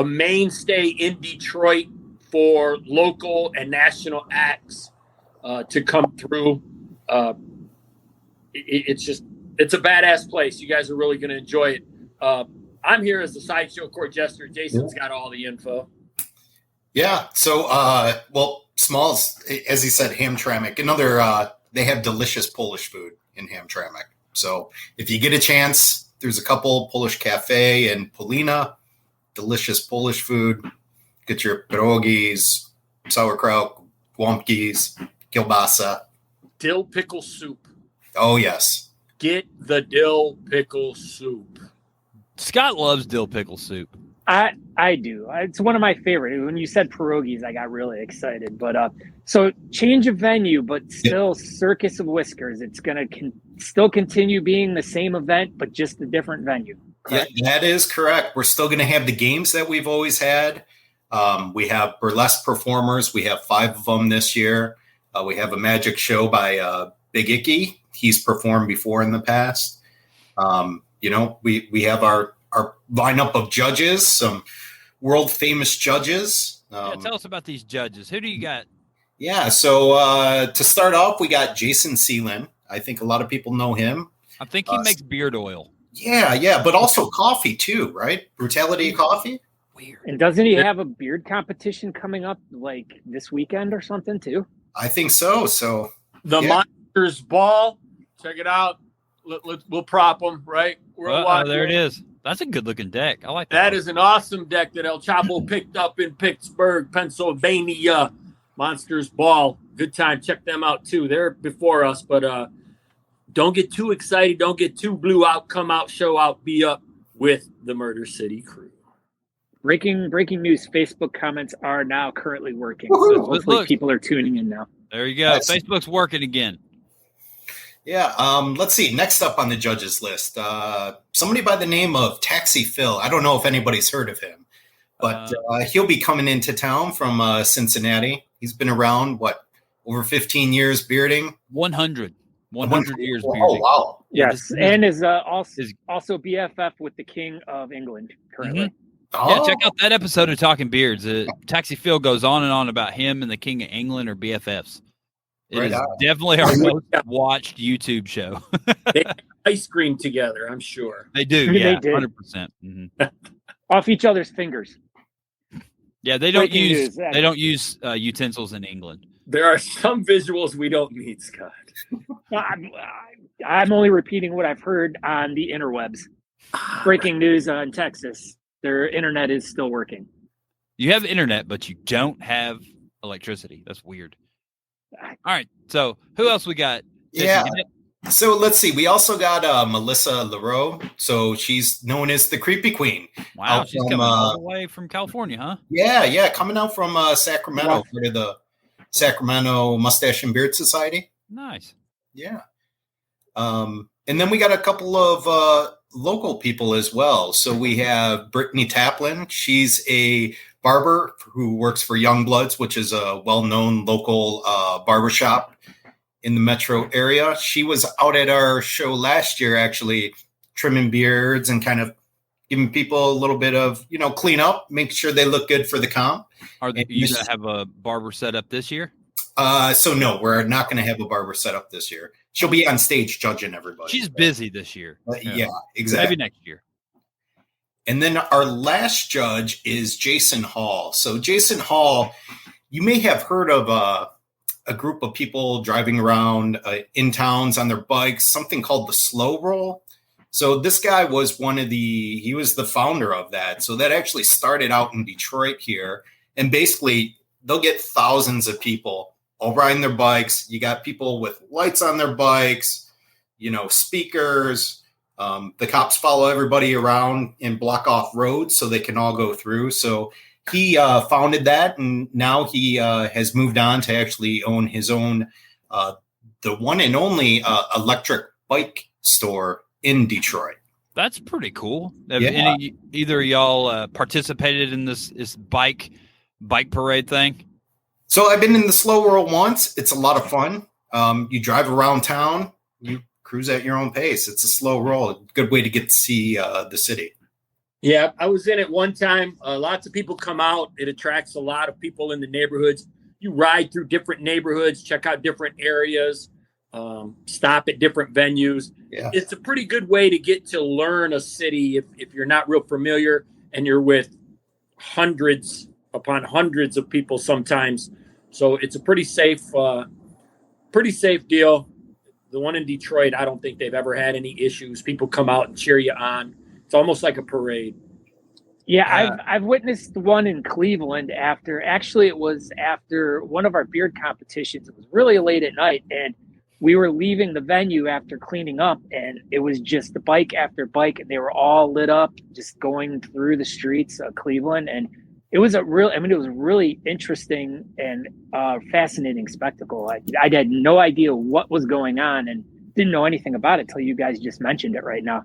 mainstay in Detroit for local and national acts to come through. It's a badass place. You guys are really going to enjoy it. I'm here as the sideshow court jester. Jason's got all the info. Yeah. So, Smalls, as he said, Hamtramck. Another, they have delicious Polish food in Hamtramck. So if you get a chance, there's a couple Polish cafe in Polina, delicious Polish food. Get your pierogies, sauerkraut, guamkis, kielbasa. Dill pickle soup. Oh, yes. Get the dill pickle soup. Scott loves dill pickle soup. I do. It's one of my favorite. When you said pierogies, I got really excited. But so change of venue, but still Circus of Whiskers. It's going to still continue being the same event, but just a different venue. Correct? Yeah, that is correct. We're still going to have the games that we've always had. We have burlesque performers. We have 5 of them this year. We have a magic show by Big Icky. He's performed before in the past. We have our lineup of judges, some world famous judges. Tell us about these judges. Who do you got? Yeah. So to start off, we got Jason Seelan. I think a lot of people know him. I think he makes beard oil. Yeah. But also coffee too, right? Brutality Coffee. Weird. And doesn't he have a beard competition coming up like this weekend or something too? I think so. So the Monsters Ball. Check it out. We'll prop them, right? There it is. That's a good looking deck. I like that. That is an awesome deck that El Chapo picked up in Pittsburgh, Pennsylvania. Monsters Ball. Good time. Check them out too. They're before us, but don't get too excited. Don't get too blue out. Come out, show out, be up with the Murder City crew. Breaking news. Facebook comments are now currently working. So hopefully people are tuning in now. There you go. Facebook's working again. Yeah. Let's see. Next up on the judges list, somebody by the name of Taxi Phil. I don't know if anybody's heard of him, but he'll be coming into town from Cincinnati. He's been around, over 15 years bearding? 100 years bearding. Oh, wow. Yes. And is also BFF with the King of England currently. Mm-hmm. Yeah, check out that episode of Talking Beards. Taxi Phil goes on and on about him and the King of England or BFFs. It is definitely our most watched YouTube show. They ice cream together, I'm sure. They do, yeah, 100%. Mm-hmm. Off each other's fingers. Yeah, they don't use utensils in England. There are some visuals we don't need, Scott. I'm only repeating what I've heard on the interwebs. Breaking news in Texas. Their internet is still working. You have internet, but you don't have electricity. That's weird. All right. So who else we got? Yeah. So let's see. We also got Melissa Leroux. So she's known as the Creepy Queen. Wow. She's coming all the way from California, huh? Yeah. Coming out from Sacramento for the Sacramento Mustache and Beard Society. Nice. Yeah. And then we got a couple of local people as well. So we have Brittany Taplin. She's a barber who works for Youngbloods, which is a well-known local barbershop in the metro area. She was out at our show last year, actually trimming beards and kind of giving people a little bit of, clean up, make sure they look good for the comp. Are you going to have a barber set up this year? So no, we're not going to have a barber set up this year. She'll be on stage judging everybody. She's busy this year. Yeah, exactly. Maybe next year. And then our last judge is Jason Hall. So Jason Hall, you may have heard of a group of people driving around in towns on their bikes, something called the slow roll. So this guy was he was the founder of that. So that actually started out in Detroit here. And basically they'll get thousands of people all riding their bikes. You got people with lights on their bikes, speakers. The cops follow everybody around and block off roads so they can all go through. So he founded that, and now he has moved on to actually own his own, the one and only electric bike store in Detroit. That's pretty cool. Have either of y'all participated in this bike parade thing? So I've been in the slow roll once. It's a lot of fun. You drive around town. You cruise at your own pace. It's a slow roll. A good way to get to see the city. Yeah, I was in it one time. Lots of people come out. It attracts a lot of people in the neighborhoods. You ride through different neighborhoods, check out different areas, stop at different venues. Yeah. It's a pretty good way to get to learn a city if you're not real familiar and you're with hundreds upon hundreds of people sometimes. So it's a pretty safe deal. The one in Detroit, I don't think they've ever had any issues. People come out and cheer you on. It's almost like a parade. Yeah, I've witnessed the one in Cleveland it was after one of our beard competitions. It was really late at night, and we were leaving the venue after cleaning up, and it was just the bike after bike, and they were all lit up, just going through the streets of Cleveland. And it was it was a really interesting and fascinating spectacle. I had no idea what was going on and didn't know anything about it till you guys just mentioned it right now.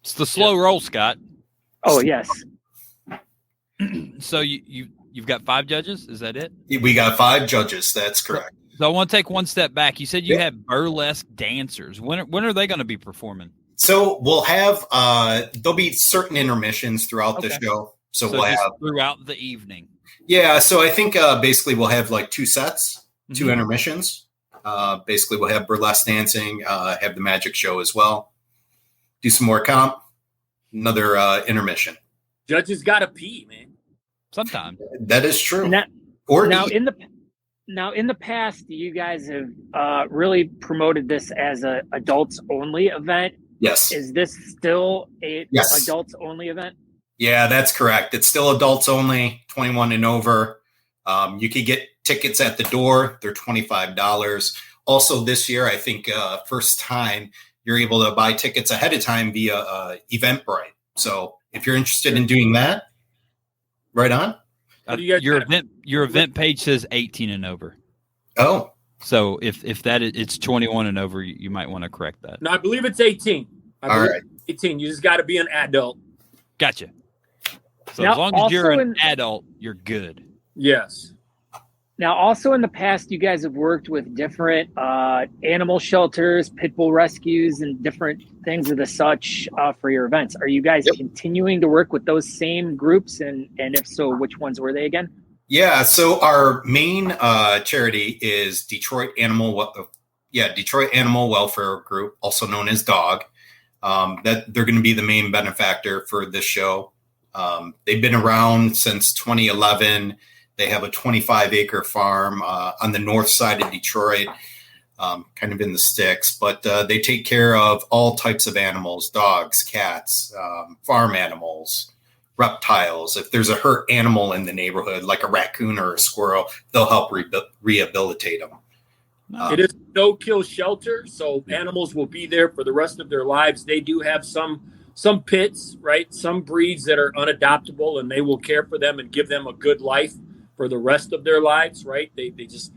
It's the slow roll, Scott. Oh, yes. So you've got 5 judges? Is that it? We got 5 judges. That's correct. So I want to take one step back. You said you had burlesque dancers. When are they going to be performing? So we'll have there'll be certain intermissions throughout the show. So we'll have throughout the evening. Yeah. So I think basically we'll have like 2 sets, 2 intermissions. Basically we'll have burlesque dancing, have the magic show as well. Do some more comp, another intermission. Judges got to pee, man. Sometimes that is true. In the past, you guys have really promoted this as a adults only event. Yes. Is this still a adults only event? Yeah, that's correct. It's still adults only, 21 and over. You can get tickets at the door. They're $25. Also this year, I think first time you're able to buy tickets ahead of time via Eventbrite. So if you're interested in doing that, right on. Your event page says 18 and over. Oh, so if it's 21 and over, you might want to correct that. No, I believe it's 18. All right, 18. You just got to be an adult. Gotcha. So now, as long as you're an adult, you're good. Yes. Now, also in the past, you guys have worked with different animal shelters, pit bull rescues, and different things of the such for your events. Are you guys continuing to work with those same groups? And if so, which ones were they again? Yeah, so our main charity is Detroit Animal Welfare Group, also known as DOG. That they're going to be the main benefactor for this show. They've been around since 2011. They have a 25-acre farm on the north side of Detroit, kind of in the sticks. But they take care of all types of animals, dogs, cats, farm animals, reptiles. If there's a hurt animal in the neighborhood, like a raccoon or a squirrel, they'll help rehabilitate them. It is a no-kill shelter, so animals will be there for the rest of their lives. They do have some pits, right? Some breeds that are unadoptable, and they will care for them and give them a good life for the rest of their lives, right? They just,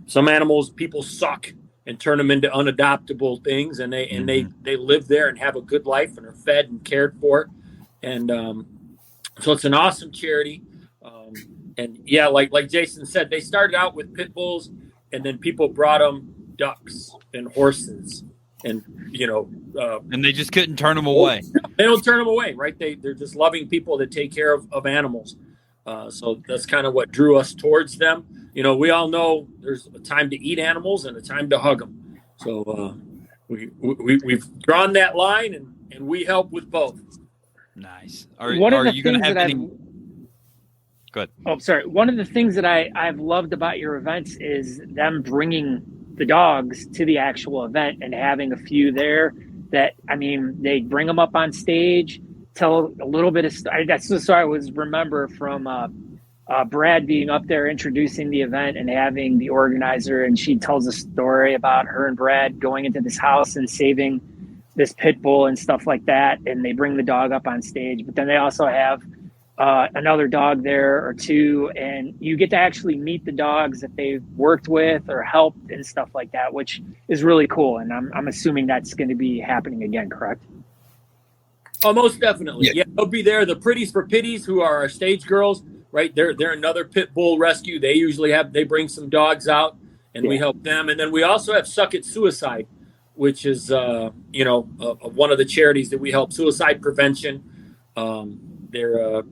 some animals people suck and turn them into unadoptable things, and they live there and have a good life and are fed and cared for. And so it's an awesome charity. And yeah, like Jason said, they started out with pit bulls, and then people brought them ducks and horses, and and they just couldn't turn them away. They don't turn them away, right? They're just loving people that take care of animals. So that's kind of what drew us towards them. We all know there's a time to eat animals and a time to hug them. So we've drawn that line, and we help with both. Nice. Are you going to have any? Go ahead. Oh, sorry. One of the things that I've loved about your events is them bringing the dogs to the actual event and having a few there that, they bring them up on stage, tell a little bit of that's just so I was remember from Brad being up there introducing the event and having the organizer, and she tells a story about her and Brad going into this house and saving this pit bull and stuff like that, and they bring the dog up on stage, but then they also have another dog there or two, and you get to actually meet the dogs that they've worked with or helped and stuff like that, which is really cool. And I'm assuming that's going to be happening again, correct? Oh, most definitely. Yeah, they'll be there. The Pretties for Pitties, who are our stage girls, right? They're another pit bull rescue. They usually they bring some dogs out, and we help them. And then we also have Suck It Suicide, which is one of the charities that we help, suicide prevention. They're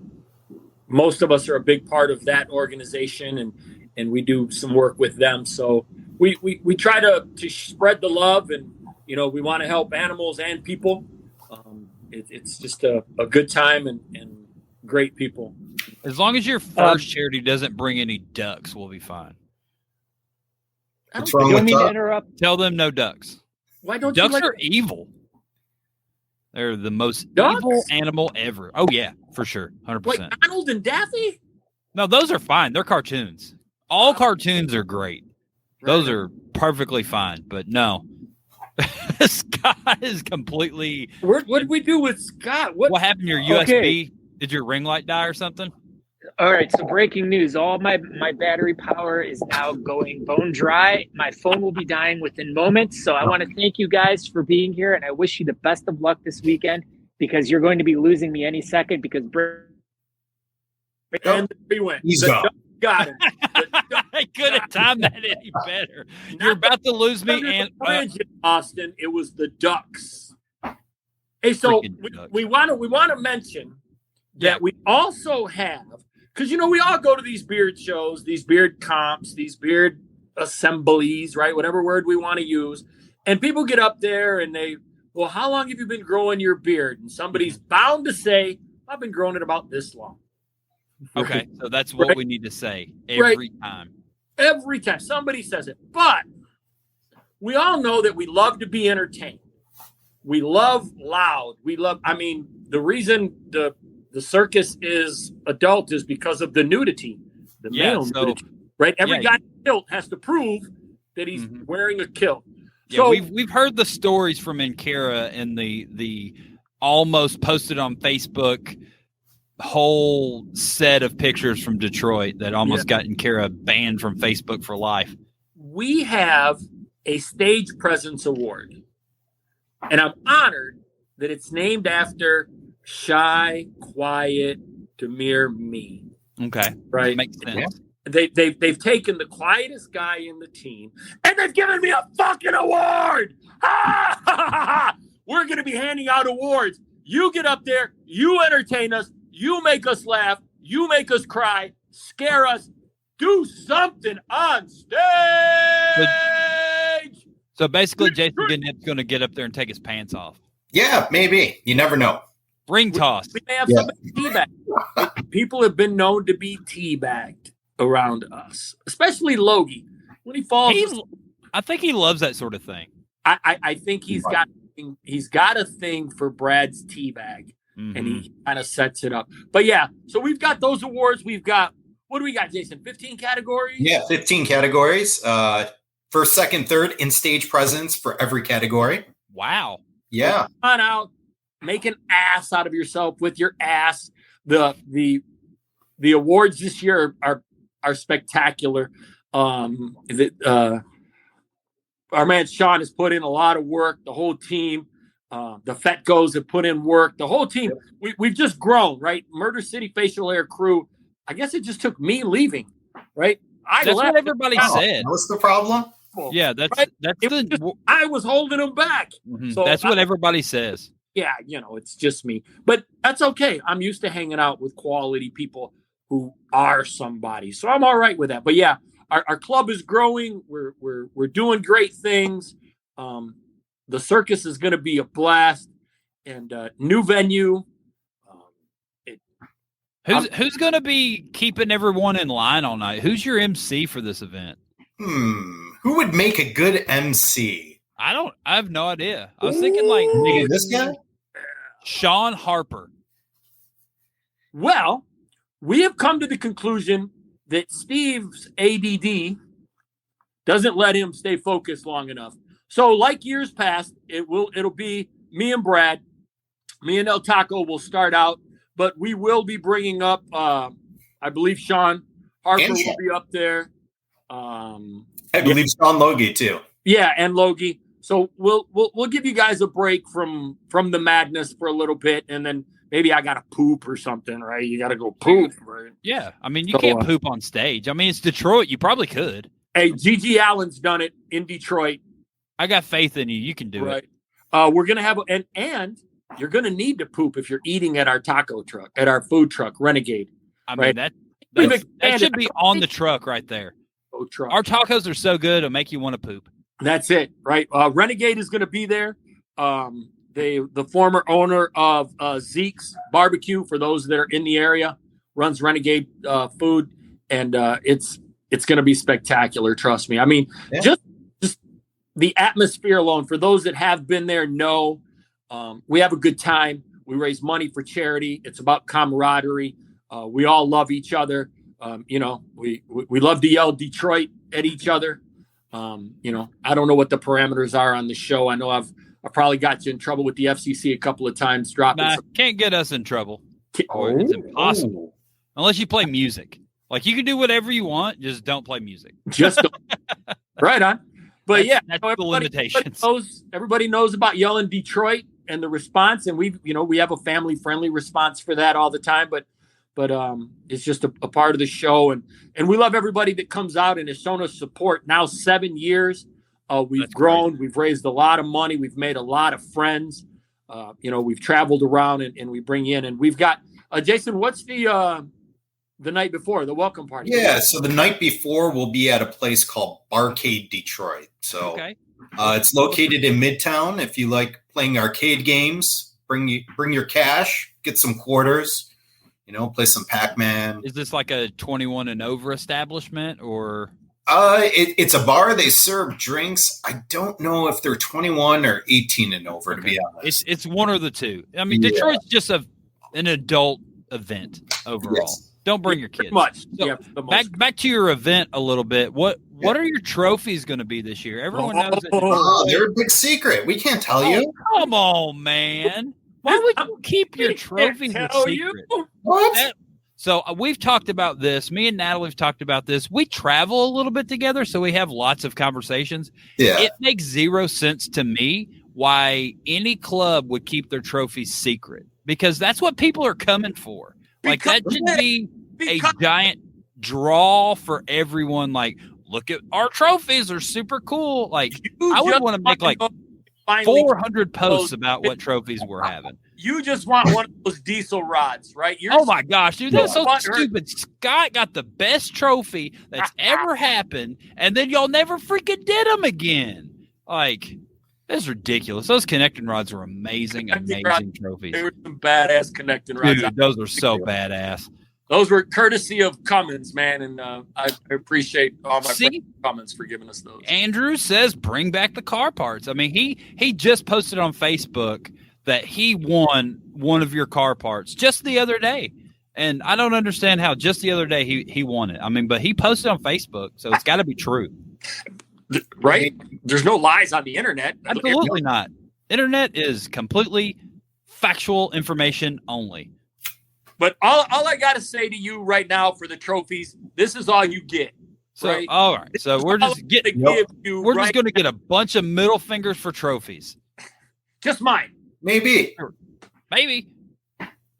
most of us are a big part of that organization, and we do some work with them. So we try to spread the love, and we want to help animals and people. It's just a good time and great people. As long as your first charity doesn't bring any ducks, we'll be fine. What's I wrong don't with mean to duck? interrupt. Tell them no ducks. Why don't Ducks you like are evil. They're the most Ducks? evil animal ever. Oh yeah, for sure, 100%. like Donald and Daffy? No, those are fine. They're cartoons. All cartoons are great. Those are perfectly fine. But no, Scott is completely. What did we do with Scott? What happened to your USB? Okay. Did your ring light die or something? All right, so breaking news. All my battery power is now going bone dry. My phone will be dying within moments. So I want to thank you guys for being here, and I wish you the best of luck this weekend because you're going to be losing me any second because And we went. He's The gone. duck got him. I couldn't time that any better. You're about to lose me, and Austin. It was the Ducks. Hey, so Freaking Ducks. we want to mention that we also have, because we all go to these beard shows, these beard comps, these beard assemblies, right? Whatever word we want to use, and people get up there and well, how long have you been growing your beard? And somebody's bound to say, I've been growing it about this long. okay, so that's what Right. we need to say every time. Every time somebody says it. But we all know that we love to be entertained. We love loud. The reason the circus is adult is because of the nudity, the male nudity, right? Every guy in a kilt has to prove that he's wearing a kilt. Yeah, So we've heard the stories from Enkara and the almost posted on Facebook whole set of pictures from Detroit that almost got Enkara banned from Facebook for life. we have a stage presence award, and I'm honored that it's named after shy, quiet, demure me. Okay, Right? makes sense. They've taken the quietest guy in the team and they've given me a fucking award. We're going to be handing out awards. You get up there, you entertain us, you make us laugh, you make us cry, scare us, do something on stage. So basically, Jason Gynp's going to get up there and take his pants off. Yeah, maybe. You never know. Ring toss. We may have somebody teabagged. People have been known to be teabagged around us, especially Logie. When he falls, I think he loves that sort of thing. I think he's got a thing for Brad's teabag, and he kind of sets it up. But yeah, so we've got those awards. We've got, what do we got, Jason? 15 categories? Yeah, 15 categories. First, second, third in stage presence for every category. Wow. Yeah. Come on out, make an ass out of yourself with your ass. The awards this year are spectacular. Our man Sean has put in a lot of work. The whole team, the Fetgos have put in work. The whole team, we've just grown, right? Murder City Facial Hair Crew. I guess it just took me leaving, right? That's what everybody said. What's the problem? Yeah, that's Right? that's I was holding them back. So that's what everybody says. Yeah, it's just me. But that's okay. I'm used to hanging out with quality people who are somebody. So I'm all right with that. But yeah, our club is growing. We're doing great things. The circus is going to be a blast, and new venue. Who's going to be keeping everyone in line all night? Who's your MC for this event? Who would make a good MC? I have no idea. I was thinking like Maybe this guy? Sean Harper. Well, we have come to the conclusion that Steve's ADD doesn't let him stay focused long enough. So, like years past, it'll be me and Brad. Me and El Taco will start out, but we will be bringing up, I believe Sean Harper will be up there. I believe Sean Logie too. Yeah, and Logie. So we'll give you guys a break from the madness for a little bit, and then maybe I gotta poop or something, right? You gotta go poop, right? Yeah, I mean you can't poop on stage. I mean it's Detroit. You probably could. Hey, Gigi Allen's done it in Detroit. I got faith in you. You can do it. We're gonna have and you're gonna need to poop if you're eating at our taco truck, at our food truck, Renegade. I mean that should be on the truck right there. Truck. Our tacos are so good it'll make you want to poop. That's it, right? Renegade is going to be there. The former owner of Zeke's Barbecue, for those that are in the area, runs Renegade Food, and it's going to be spectacular. Trust me. I mean, just the atmosphere alone. For those that have been there, know we have a good time. We raise money for charity. It's about camaraderie. We all love each other. We love to yell Detroit at each other. I don't know what the parameters are on the show. I know I've probably got you in trouble with the FCC a couple of times. Can't get us in trouble. It's impossible unless you play music. Like, you can do whatever you want, just don't play music. Just don't. Right on. But that's the limitations. Everybody knows about yelling Detroit and the response, and we have a family friendly response for that all the time. But it's just a part of the show, and we love everybody that comes out and has shown us support. Now 7 years, we've grown, great. We've raised a lot of money, we've made a lot of friends. We've traveled around and we bring in, and we've got Jason. What's the night before the welcome party? Yeah, so the night before we'll be at a place called Barcade Detroit. So it's located in Midtown. If you like playing arcade games, bring your cash, get some quarters. Play some Pac-Man. Is this like a 21 and over establishment, or? It's a bar. They serve drinks. I don't know if they're 21 or 18 and over, to be honest. It's one or the two. I mean, Detroit's just an adult event overall. Yes. Don't bring your kids. Much. So back to your event a little bit. What are your trophies going to be this year? Everyone knows it. They're a big secret. We can't tell you. Come on, man. Why would you keep your trophies a secret? What? So we've talked about this. Me and Natalie have talked about this. We travel a little bit together, so we have lots of conversations. Yeah. It makes zero sense to me why any club would keep their trophies secret, because that's what people are coming for. Like, that should be a giant draw for everyone. Like, look at our trophies, are super cool. Like, I would want to make like 400 posts about what trophies we're having. You just want one of those diesel rods, right? Oh my gosh, dude, that's so stupid. Scott got the best trophy that's ever happened, and then y'all never freaking did them again. Like, that's ridiculous. Those connecting rods were amazing trophies. They were some badass connecting rods. Dude, those are so badass. Those were courtesy of Cummins, man, and I appreciate all my friends Cummins for giving us those. Andrew says bring back the car parts. I mean, he just posted on Facebook that he won one of your car parts just the other day. And I don't understand how just the other day he won it. I mean, but he posted on Facebook, so it's got to be true. Right? There's no lies on the internet. Absolutely not. Internet is completely factual information only. But all I got to say to you right now for the trophies, this is all you get. So, right? All right. So we're just getting just going to get a bunch of middle fingers for trophies. Just mine. Maybe.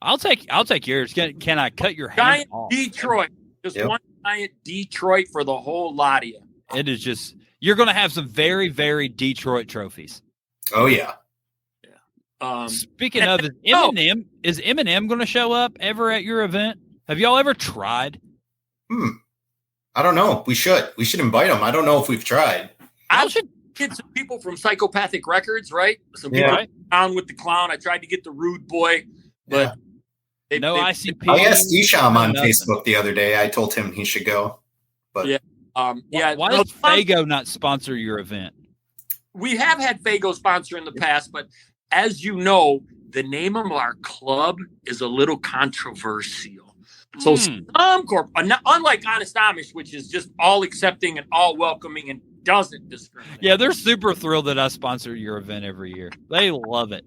I'll take yours. Can I cut your hand giant off? Detroit. Just one giant Detroit for the whole lot of you. It is just, you're going to have some very, very Detroit trophies. Oh, yeah. Speaking of, is Eminem going to show up ever at your event? Have y'all ever tried? I don't know. We should invite him. I don't know if we've tried. I should get some people from Psychopathic Records, right? Some people down with the clown. I tried to get the Rude Boy, but no ICP. I asked Isham on Facebook the other day. I told him he should go. But why does Fago not sponsor your event? We have had Fago sponsor in the past, but as you know, the name of our club is a little controversial. So some unlike Honest Amish, which is just all accepting and all welcoming and doesn't discriminate. Yeah, they're super thrilled that I sponsor your event every year. They love it.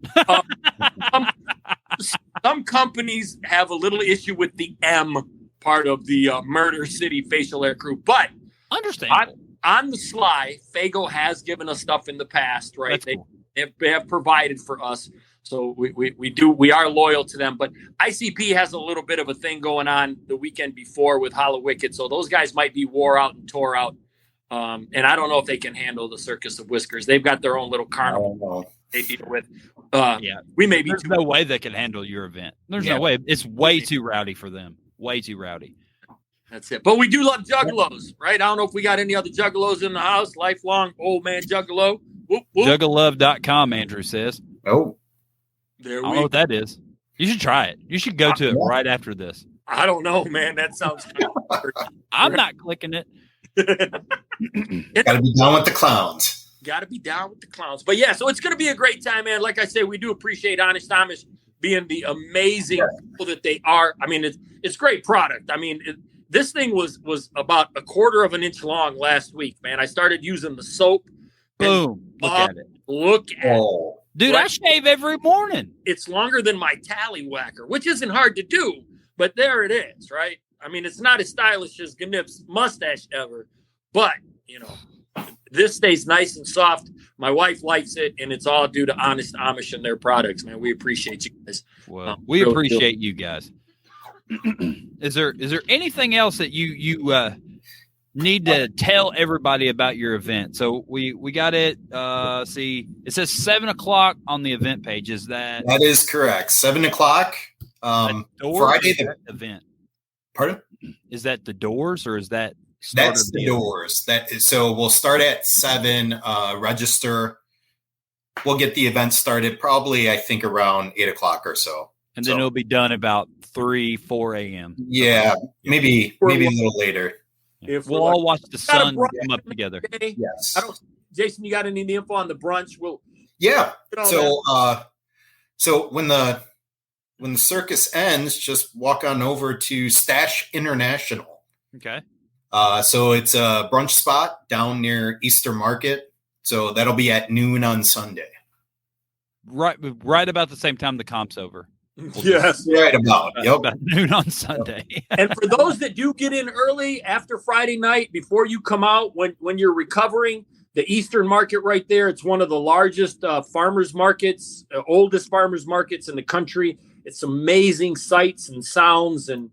Some companies have a little issue with the M part of the Murder City facial hair crew, but understandable. On the sly, Fago has given us stuff in the past, right? That's cool. They have provided for us, so we are loyal to them. But ICP has a little bit of a thing going on the weekend before with Hollow Wicked, so those guys might be wore out and tore out. And I don't know if they can handle the Circus of Whiskers. They've got their own little carnival they deal with. We may be. There's no way they can handle your event. There's no way. It's way too rowdy for them. Way too rowdy. That's it. But we do love juggalos, right? I don't know if we got any other juggalos in the house. Lifelong old man juggalo. Whoop, whoop. Juggalove.com, Andrew says. Oh. There I don't know what that is. You should try it. You should go to it right after this. I don't know, man. That sounds I'm not clicking it. Gotta be down with the clowns. Got to be down with the clowns. But yeah, so it's going to be a great time, man. Like I say, we do appreciate Honest Amish being the amazing people that they are. I mean, it's great product. I mean, this thing was about 1/4 of an inch long last week, man. I started using the soap. Boom. Look at it. Look at it. Dude, Right. I shave every morning. It's longer than my tallywhacker, which isn't hard to do, but there it is, right? I mean, it's not as stylish as Gynp's mustache ever, but, you know, this stays nice and soft. My wife likes it, and it's all due to Honest Amish and their products, man. We appreciate you guys. Well, we really appreciate you guys. Is there anything else that you need to tell everybody about your event? So we got it. See, it says 7:00 on the event page. Is that is correct? 7:00. Friday the event. Pardon? Is that the doors or is that? That's the doors. That is, so we'll start at 7. Register. We'll get the event started probably, I think, around 8:00 or so. And then it'll be done about 3-4 a.m. Yeah, maybe a little later. If We'll all watch the sun brunch come up together. Yes. Jason, you got any info on the brunch? Yeah. So when the circus ends, just walk on over to Stache International. Okay. So it's a brunch spot down near Easter Market. So that'll be at noon on Sunday. Right about the same time the comp's over. Yes. Right about. Yep. About noon on Sunday. And for those that do get in early after Friday night, before you come out, when you're recovering, the Eastern Market right there, it's one of the largest farmers markets, oldest farmers markets in the country. It's amazing sights and sounds and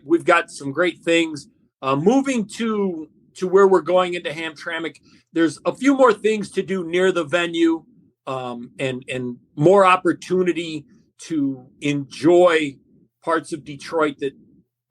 we've got some great things. Moving to where we're going into Hamtramck, there's a few more things to do near the venue, and more opportunity to enjoy parts of Detroit that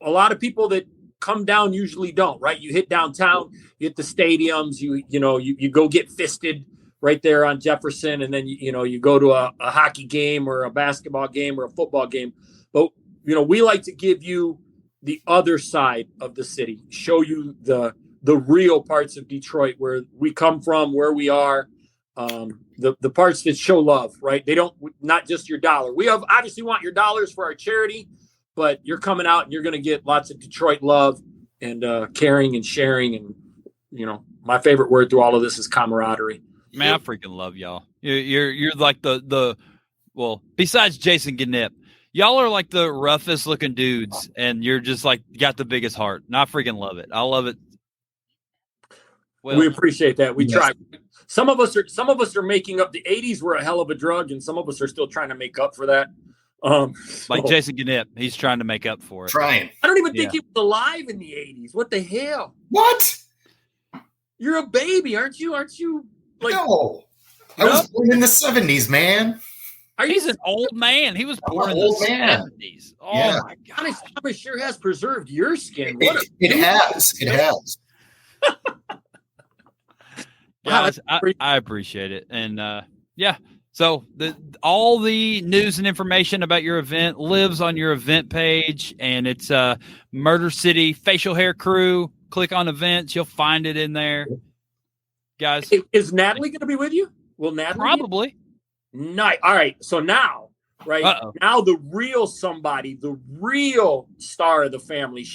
a lot of people that come down usually don't, right? You hit downtown, you hit the stadiums, you go get fisted right there on Jefferson, and then you go to a hockey game or a basketball game or a football game. But we like to give you the other side of the city, show you the real parts of Detroit, where we come from, where we are, the parts that show love, right? They don't, not just your dollar. We obviously want your dollars for our charity, but you're coming out and you're going to get lots of Detroit love and caring and sharing. And, my favorite word through all of this is camaraderie. Man, I freaking love y'all. You're like well, besides Jason Gynp, y'all are like the roughest looking dudes, and you're just like got the biggest heart. And I freaking love it. I love it. Well, we appreciate that. We try. Some of us are making up. The 80s were a hell of a drug, and some of us are still trying to make up for that. Like Jason Gynp, he's trying to make up for it. Trying. I don't even think he was alive in the 80s. What the hell? What? You're a baby, aren't you? Aren't you? Like, no. I was born in the 70s, man. He's an old man. He was born in the 70s. Oh, yeah. My God. Honest Amish sure has preserved your skin. It has. It has. Guys, I appreciate it. And so all the news and information about your event lives on your event page, and it's Murder City Facial Hair Crew. Click on events, you'll find it in there. Guys, is Natalie going to be with you? Will Natalie? Probably. Nice. All right. So now, right now, the real star of the family.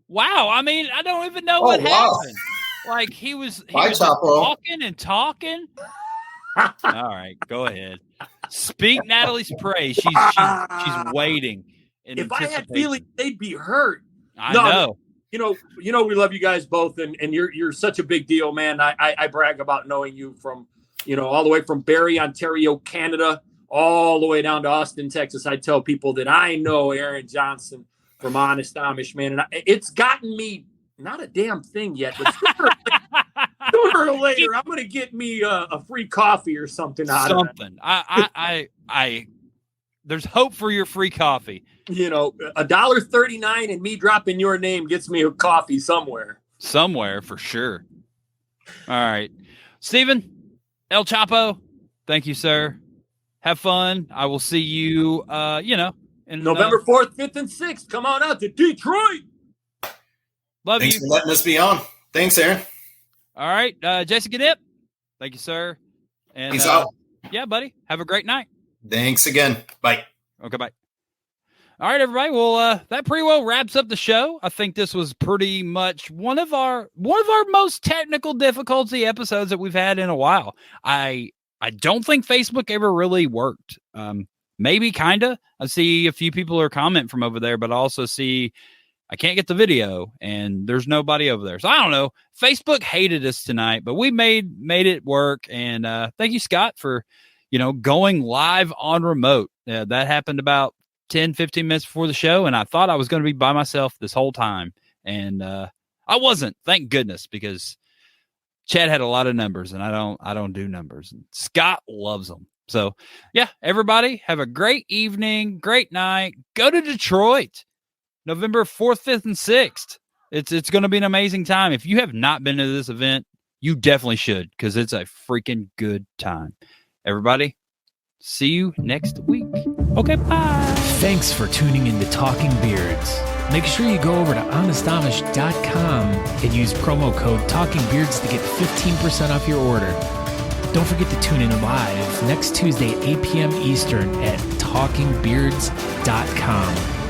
Wow. I mean, I don't even know what happened. Like he was talking and talking. All right, go ahead. Speak Natalie's praise. She's waiting. If I had feelings, they'd be hurt. I know. We love you guys both, and you're such a big deal, man. I brag about knowing you from, all the way from Barrie, Ontario, Canada, all the way down to Austin, Texas. I tell people that I know Aaron Johnston from Honest Amish, man, and it's gotten me not a damn thing yet, but sooner or later, I'm going to get me a free coffee or something out of it. I there's hope for your free coffee. $1.39 and me dropping your name gets me a coffee somewhere. Somewhere for sure. All right. Steven, El Chapo, thank you, sir. Have fun. I will see you, And November 4th, 5th, and 6th. Come on out to Detroit. Love Thanks you. for letting us be on. Thanks, Aaron. All right. Jason Gynp. Thank you, sir. And Peace out. Yeah, buddy. Have a great night. Thanks again. Bye. Okay, bye. All right, everybody. Well, that pretty well wraps up the show. I think this was pretty much one of our most technical difficulty episodes that we've had in a while. I don't think Facebook ever really worked. Maybe kinda. I see a few people are commenting from over there, but I also see I can't get the video and there's nobody over there. So I don't know. Facebook hated us tonight, but we made it work. And thank you, Scott, for going live on remote. That happened about 10, 15 minutes before the show, and I thought I was going to be by myself this whole time. And I wasn't, thank goodness, because Chad had a lot of numbers, and I don't do numbers. And Scott loves them. So, yeah, everybody, have a great evening, great night. Go to Detroit, November 4th, 5th, and 6th. It's going to be an amazing time. If you have not been to this event, you definitely should, because it's a freaking good time. Everybody, see you next week. Okay, bye. Thanks for tuning in to Talking Beards. Make sure you go over to honestamish.com and use promo code TalkingBeards to get 15% off your order. Don't forget to tune in live next Tuesday at 8 p.m. Eastern at talkingbeards.com.